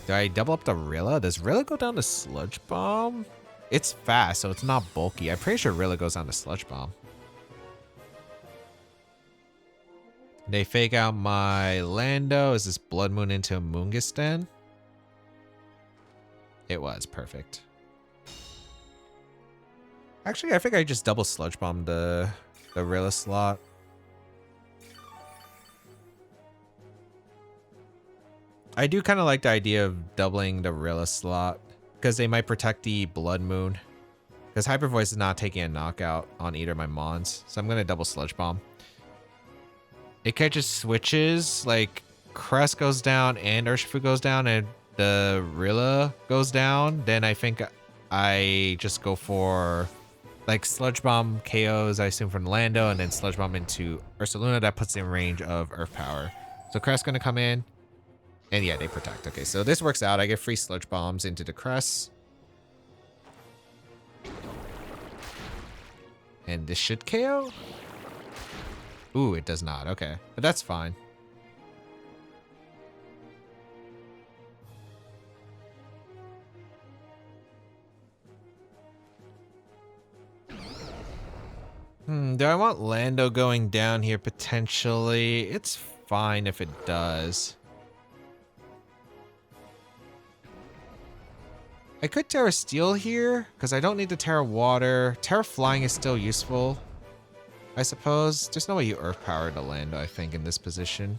Do I double up the Rilla? Does Rilla go down to Sludge Bomb? It's fast, so it's not bulky. I'm pretty sure Rilla goes down to Sludge Bomb. They fake out my Lando. Is this Blood Moon into a Moongus then? It was perfect. Actually, I think I just double Sludge Bombed the Rilla slot. I do kind of like the idea of doubling the Rilla slot because they might protect the Blood Moon. Because Hyper Voice is not taking a knockout on either of my Mons, so I'm gonna double Sludge Bomb. It catches switches, like Crest goes down and Urshifu goes down and the Rilla goes down, then I think I just go for like Sludge Bomb KOs, I assume, from Lando, and then Sludge Bomb into Ursaluna. That puts in range of Earth Power. So Crest's gonna come in, and yeah, they protect. Okay, so this works out. I get free Sludge Bombs into the Crest. And this should KO? Ooh, it does not. Okay, but that's fine. Do I want Lando going down here potentially? It's fine if it does. I could Terra Steel here, because I don't need to Terra Water. Terra Flying is still useful, I suppose. There's no way you Earth Power to Lando, I think, in this position.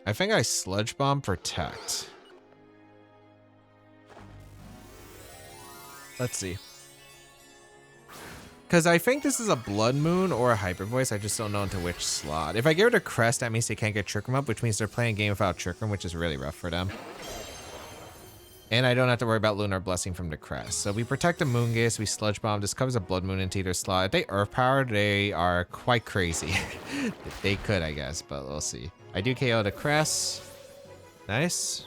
I think I Sludge Bomb Protect. Let's see. Because I think this is a Blood Moon or a Hyper Voice. I just don't know into which slot. If I get rid of Crest, that means they can't get Trick Room up, which means they're playing a game without Trick Room, which is really rough for them. And I don't have to worry about Lunar Blessing from the Crest. So we protect the Moongus, we Sludge Bomb. This covers a Blood Moon into either slot. If they Earth Power, they are quite crazy. They could, I guess, but we'll see. I do KO the Crest. Nice.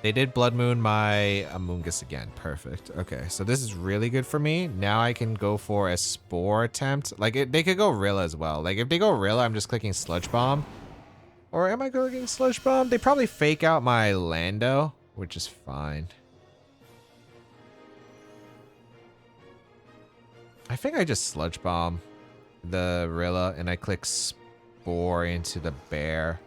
They did Blood Moon my Amoonguss again. Perfect. Okay, so this is really good for me. Now I can go for a Spore attempt. Like, they could go Rilla as well. Like, if they go Rilla, I'm just clicking Sludge Bomb. Or am I clicking Sludge Bomb? They probably fake out my Lando, which is fine. I think I just Sludge Bomb the Rilla and I click Spore into the Bear.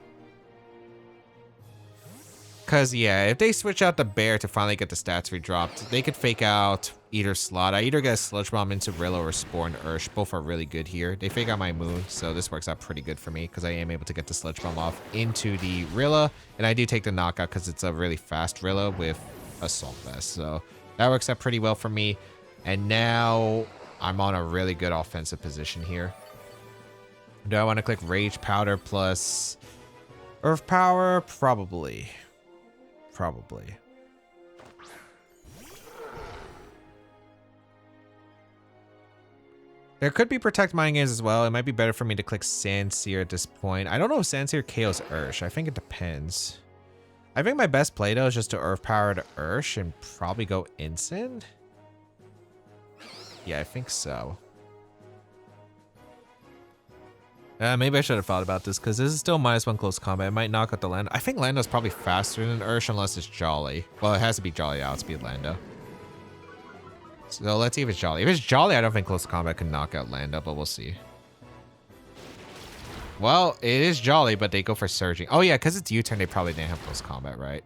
Because, yeah, if they switch out the Bear to finally get the stats redropped, they could fake out either slot. I either get a Sludge Bomb into Rilla or Spore and Ursh. Both are really good here. They fake out my Moon, so this works out pretty good for me because I am able to get the Sludge Bomb off into the Rilla. And I do take the knockout because it's a really fast Rilla with Assault Vest. So that works out pretty well for me. And now I'm on a really good offensive position here. Do I want to click Rage Powder plus Earth Power? Probably. Probably. There could be Protect Mind Games as well. It might be better for me to click Sandsear at this point. I don't know if Sandsear KOs Ursh. I think it depends. I think my best play though is just to Earth Power to Ursh and probably go Instant. Yeah, I think so. Maybe I should have thought about this because this is still -1 close combat. It might knock out the Lando. I think Lando's probably faster than Ursh unless it's Jolly. Well, it has to be Jolly to outspeed Lando. So let's see if it's Jolly. If it's Jolly, I don't think close combat can knock out Lando, but we'll see. Well, it is Jolly, but they go for Surging. Oh yeah, because it's U-turn, they probably didn't have close combat, right?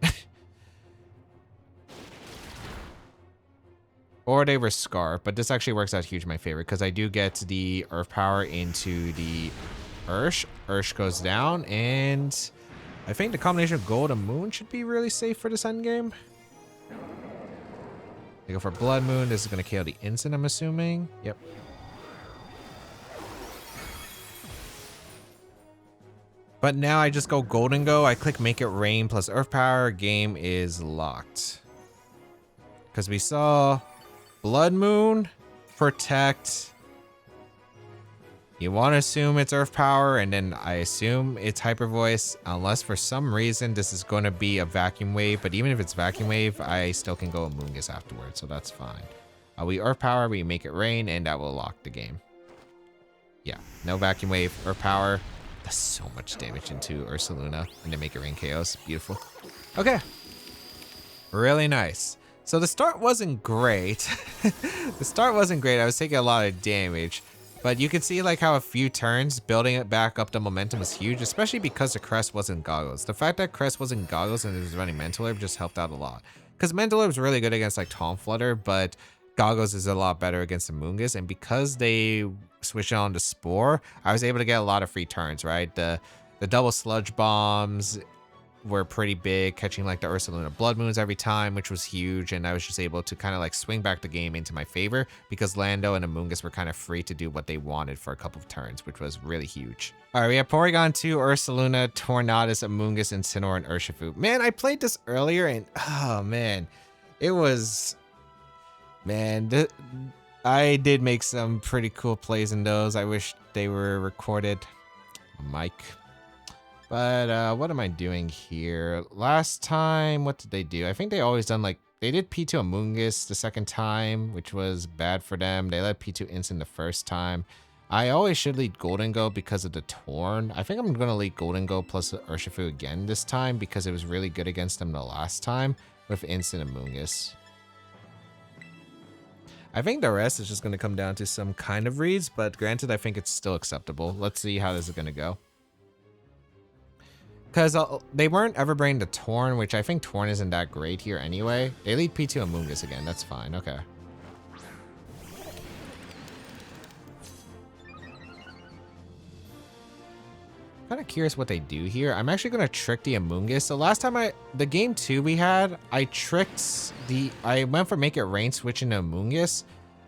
Or they were Scar, but this actually works out huge in my favor because I do get the Earth Power into the Ursh. Ursh goes down, and I think the combination of Gold and Moon should be really safe for this endgame. They go for Blood Moon. This is going to KO the instant, I'm assuming. Yep. But now I just go Golden Go. I click Make It Rain plus Earth Power. Game is locked. Because we saw Blood Moon, Protect. You want to assume it's Earth Power, and then I assume it's Hyper Voice, unless for some reason this is going to be a Vacuum Wave. But even if it's Vacuum Wave, I still can go Amoonguss afterwards, so that's fine. We Earth Power, we Make It Rain, and that will lock the game. Yeah, no Vacuum Wave, Earth Power. Does so much damage into Ursaluna, and then Make It Rain KOs. Beautiful. Okay. Really nice. So the start wasn't great. The start wasn't great. I was taking a lot of damage. But you can see like how a few turns, building it back up the momentum was huge, especially because the Crest wasn't Goggles. The fact that Crest wasn't Goggles and it was running Mental Herb just helped out a lot. Because Mental Herb is really good against like Tom Flutter, but Goggles is a lot better against Amoonguss. And because they switched on to Spore, I was able to get a lot of free turns, right? The double Sludge Bombs were pretty big, catching like the Ursaluna Blood Moons every time, which was huge, and I was just able to kind of like swing back the game into my favor because Lando and Amoonguss were kind of free to do what they wanted for a couple of turns, which was really huge. All right, we have Porygon 2, Ursaluna, Tornadus, Amoonguss, Incineroar, and Urshifu. Man, I played this earlier, and oh man, it was... Man, I did make some pretty cool plays in those. I wish they were recorded. Mike. But what am I doing here? Last time, what did they do? I think they always done like, they did P2 Amoonguss the second time, which was bad for them. They let P2 Instant the first time. I always should lead Golden Go because of the Torn. I think I'm going to lead Golden Go plus Urshifu again this time because it was really good against them the last time with Instant Amoonguss. I think the rest is just going to come down to some kind of reads, but granted, I think it's still acceptable. Let's see how this is going to go. Because they weren't ever bringing the Torn, which I think Torn isn't that great here anyway. They lead P2 Amoonguss again. That's fine. Okay. Kind of curious what they do here. I'm actually going to trick the Amoonguss. So last time the game 2 we had, I went for Make It Rain switching to Amoonguss.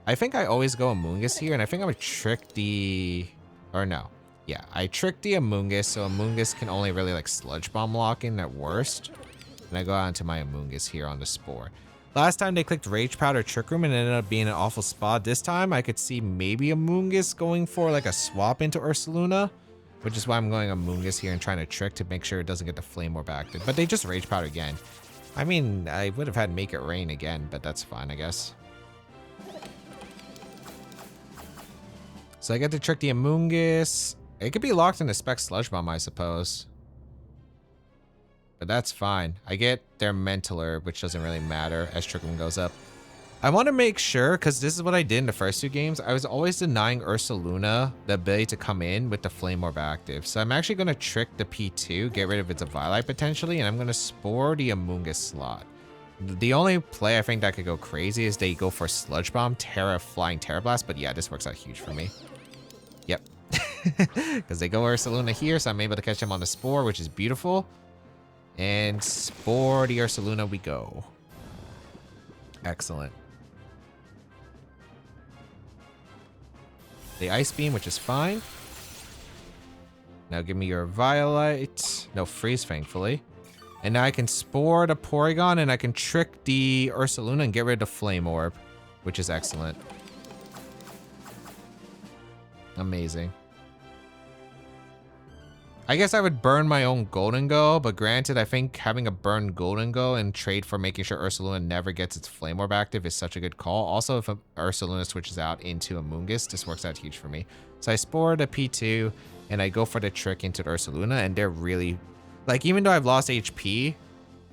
I think I always go Amoonguss here, and I think I'm going to trick the... Or no. Yeah, I tricked the Amoonguss, so Amoonguss can only really like Sludge Bomb lock in at worst. And I go out into my Amoonguss here on the Spore. Last time they clicked Rage Powder Trick Room and it ended up being an awful spot. This time I could see maybe Amoonguss going for like a swap into Ursaluna, which is why I'm going Amoonguss here and trying to trick to make sure it doesn't get the Flame Orb active. But they just Rage Powder again. I mean, I would have had Make It Rain again, but that's fine, I guess. So I get to trick the Amoonguss. It could be locked in a Spec Sludge Bomb, I suppose. But that's fine. I get their Mental, which doesn't really matter as Trick Room goes up. I want to make sure, because this is what I did in the first 2 games. I was always denying Ursaluna the ability to come in with the Flame Orb active. So I'm actually going to trick the P2, get rid of its Eviolite potentially, and I'm going to Spore the Amoonguss slot. The only play I think that could go crazy is they go for Sludge Bomb, Flying Terra Blast, but yeah, this works out huge for me. Yep. Because they go Ursaluna here, so I'm able to catch him on the Spore, which is beautiful. And Spore the Ursaluna we go. Excellent. The Ice Beam, which is fine. Now give me your Violet. No, Freeze, thankfully. And now I can Spore the Porygon, and I can trick the Ursaluna and get rid of the Flame Orb, which is excellent. Amazing. I guess I would burn my own Golden Go, but granted, I think having a burn Golden Go and trade for making sure Ursaluna never gets its Flame Orb active is such a good call. Also, if Ursaluna switches out into Amoonguss, this works out huge for me. So I Spore the P2, and I go for the trick into the Ursaluna, and they're really... Like, even though I've lost HP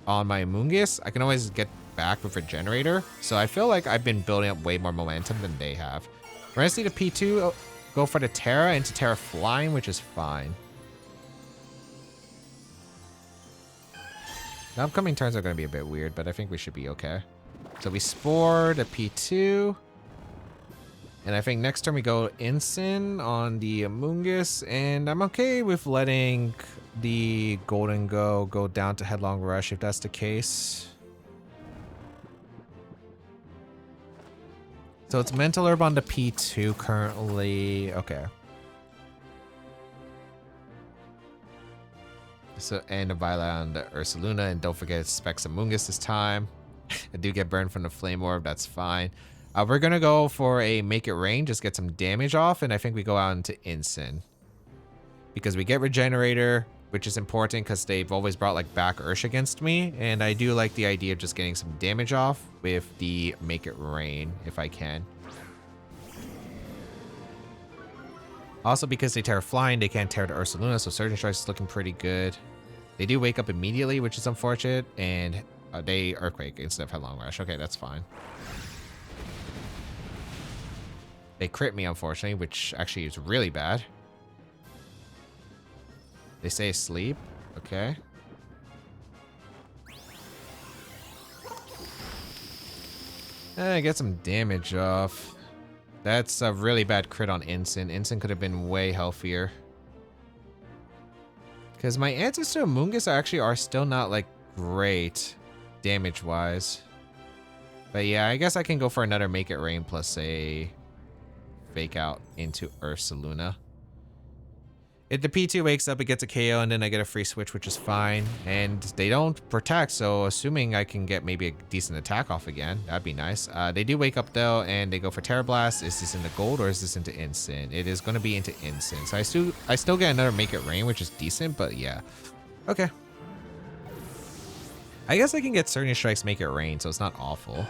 on my Amoonguss, I can always get back with Regenerator. So I feel like I've been building up way more momentum than they have. We're going to see the P2 go for the Terra into Terra Flying, which is fine. The upcoming turns are going to be a bit weird, but I think we should be okay. So we Spore the P2. And I think next turn we go Incin on the Amoonguss. And I'm okay with letting the Golden go down to Headlong Rush if that's the case. So it's Mental Herb on the P2 currently. Okay. So, and a Violet on the Ursaluna, and don't forget Specs Amoonguss this time. I do get burned from the Flame Orb, that's fine. We're gonna go for a Make It Rain, just get some damage off, and I think we go out into Incin. Because we get Regenerator, which is important because they've always brought like back Ursh against me, and I do like the idea of just getting some damage off with the Make It Rain, if I can. Also, because they Terra Flying, they can't tear the Ursaluna, so Surging Strike is looking pretty good. They do wake up immediately, which is unfortunate, and they Earthquake instead of Headlong Rush. Okay, that's fine. They crit me, unfortunately, which actually is really bad. They stay asleep. Okay. Get some damage off. That's a really bad crit on Incin. Incin could have been way healthier. Because my answers to Amoonguss actually are still not, like, great damage-wise. But yeah, I guess I can go for another Make It Rain plus a Fake Out into Ursaluna. If the P2 wakes up, it gets a KO, and then I get a free switch, which is fine. And they don't protect, so assuming I can get maybe a decent attack off again, that'd be nice. They do wake up, though, and they go for Terra Blast. Is this into Gold, or is this into Incin? It is going to be into Incin. So I still get another Make It Rain, which is decent, but yeah. Okay. I guess I can get Surging Strikes Make It Rain, so it's not awful.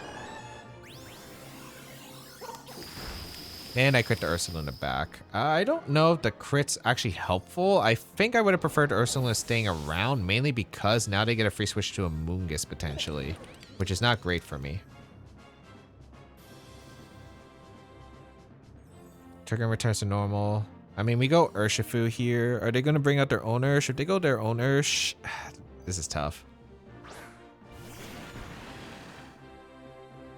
And I crit the Ursaluna back. I don't know if the crit's actually helpful. I think I would have preferred Ursaluna staying around, mainly because now they get a free switch to Amoonguss potentially, which is not great for me. Trigger returns to normal. I mean, we go Urshifu here. Are they going to bring out their own Ursh? If they go their own Ursh, this is tough.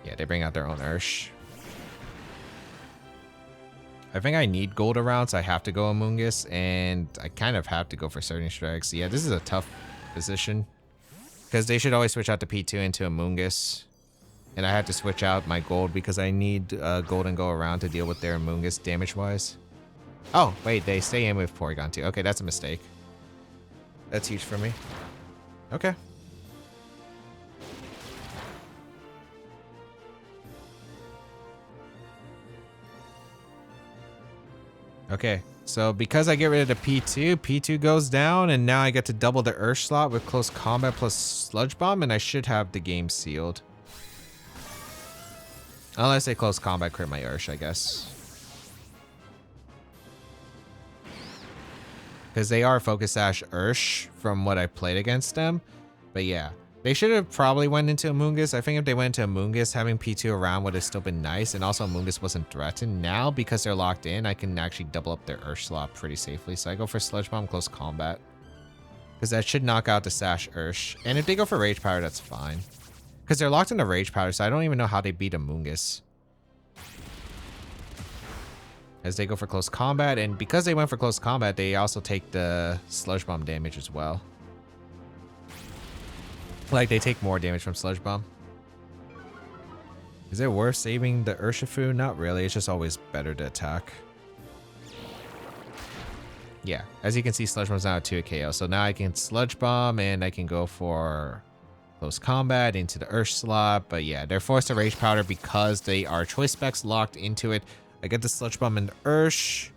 Yeah, they bring out their own Ursh. I think I need gold around, so I have to go Amoonguss, and I kind of have to go for Surging Strikes. Yeah, this is a tough position, because they should always switch out the P2 into Amoonguss, and I had to switch out my gold because I need gold and go around to deal with their Amoonguss damage-wise. Oh, wait, they stay in with Porygon too. Okay, that's a mistake. That's huge for me. Okay. Okay, So because I get rid of the P2, P2 goes down, and now I get to double the Earth slot with close combat plus Sludge Bomb, and I should have the game sealed. Unless they close combat crit my Ursh, I guess. Because they are Focus Sash Ursh from what I played against them. But yeah, they should have probably went into Amoonguss. I think if they went into Amoonguss, having P2 around would have still been nice. And also Amoonguss wasn't threatened. Now, because they're locked in, I can actually double up their Ursh slot pretty safely. So I go for Sludge Bomb close combat. Because that should knock out the Sash Ursh. And if they go for Rage Powder, that's fine. Because they're locked into Rage Powder, so I don't even know how they beat Amoonguss. As they go for close combat, and because they went for close combat, they also take the Sludge Bomb damage as well. Like, they take more damage from Sludge Bomb. Is it worth saving the Urshifu? Not really, it's just always better to attack. Yeah, as you can see, Sludge Bomb's now at 2 a KO, so now I can Sludge Bomb, and I can go for close combat into the Ursh slot, but yeah, they're forced to Rage Powder because they are choice specs locked into it. I get the Sludge Bomb and Ursh.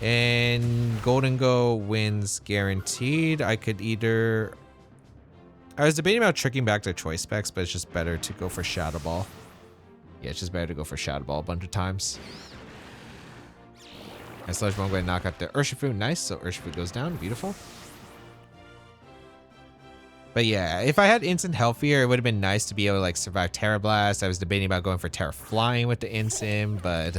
And Golden Go wins guaranteed. I could either... I was debating about tricking back to choice specs, but it's just better to go for Shadow Ball. Yeah, it's just better to go for Shadow Ball a bunch of times. And Sludge Bomb going to knock out the Urshifu. Nice, so Urshifu goes down. Beautiful. But yeah, if I had Instant healthier, it would have been nice to be able to like survive Terra Blast. I was debating about going for Terra Flying with the Instant, but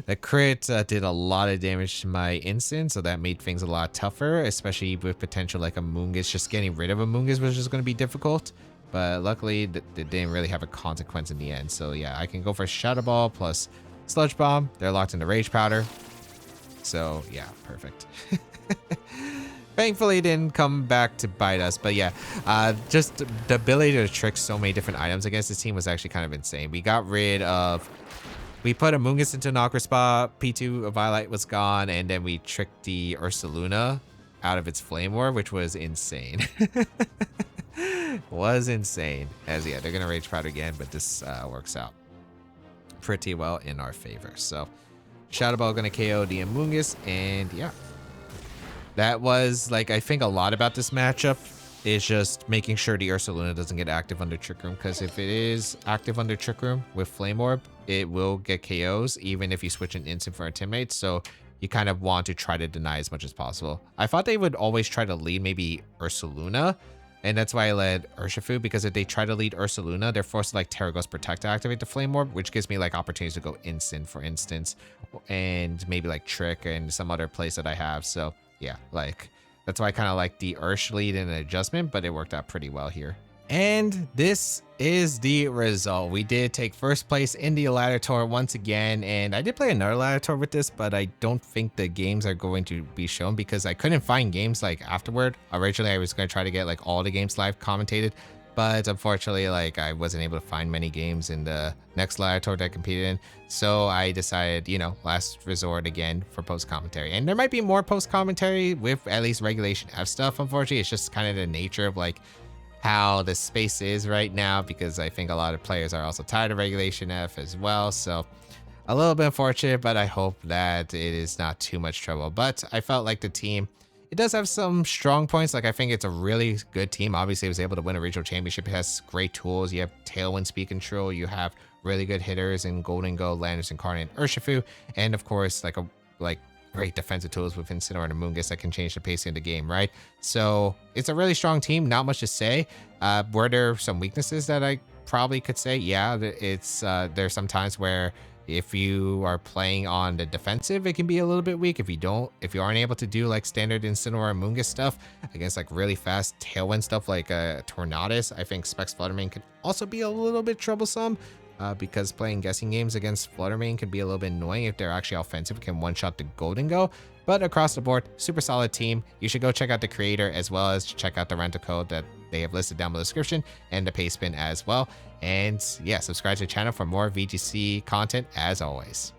the crit did a lot of damage to my Instant, so that made things a lot tougher, especially with potential like Amoonguss. Just getting rid of Amoonguss was just going to be difficult, but luckily it didn't really have a consequence in the end. So yeah, I can go for Shadow Ball plus Sludge Bomb. They're locked into Rage Powder. So yeah, perfect. Thankfully, it didn't come back to bite us, but yeah, just the ability to trick so many different items against this team was actually kind of insane. We got rid of, we put Amoonguss into an Aqua Spot, P2 Violet was gone, and then we tricked the Ursaluna out of its Flame Orb, which was insane. Was insane. As yeah, they're gonna Rage Powder again, but this works out pretty well in our favor. So Shadow Ball gonna KO the Amoonguss, and yeah. That was, like, I think a lot about this matchup is just making sure the Ursaluna doesn't get active under Trick Room, because if it is active under Trick Room with Flame Orb, it will get KOs, even if you switch an instant for a teammate, so you kind of want to try to deny as much as possible. I thought they would always try to lead maybe Ursaluna, and that's why I led Urshifu, because if they try to lead Ursaluna, they're forced to, like, Terra Ghost Protect to activate the Flame Orb, which gives me, like, opportunities to go instant, for instance, and maybe, like, Trick and some other place that I have, so... yeah, like, that's why I kind of like the Ursh lead in an adjustment, but it worked out pretty well here. And this is the result. We did take first place in the ladder tour once again, and I did play another ladder tour with this, but I don't think the games are going to be shown because I couldn't find games like afterward. Originally, I was going to try to get like all the games live commentated, but unfortunately, like I wasn't able to find many games in the next ladder tour that I competed in. So I decided, you know, last resort again for post commentary. And there might be more post commentary with at least Regulation F stuff. Unfortunately, it's just kind of the nature of like how the space is right now, because I think a lot of players are also tired of Regulation F as well. So a little bit unfortunate, but I hope that it is not too much trouble. But I felt like the team, it does have some strong points. Like, I think it's a really good team. Obviously, it was able to win a regional championship. It has great tools. You have Tailwind speed control. You have really good hitters in Golden Go, Landers, Incarnate, and Urshifu. And of course, like great defensive tools with Incineroar and Amoonguss that can change the pacing of the game, right? So it's a really strong team. Not much to say. Were there some weaknesses that I probably could say? Yeah, it's there's some times where if you are playing on the defensive, it can be a little bit weak. If you aren't able to do like standard Incineroar and Amoonguss stuff against like really fast Tailwind stuff like Tornadus, I think Specs Fluttermane could also be a little bit troublesome. Because playing guessing games against Fluttermane can be a little bit annoying if they're actually offensive, can one-shot the Golden Go. But across the board, super solid team. You should go check out the creator as well as check out the rental code that they have listed down below the description and the pay spin as well. And yeah, subscribe to the channel for more VGC content as always.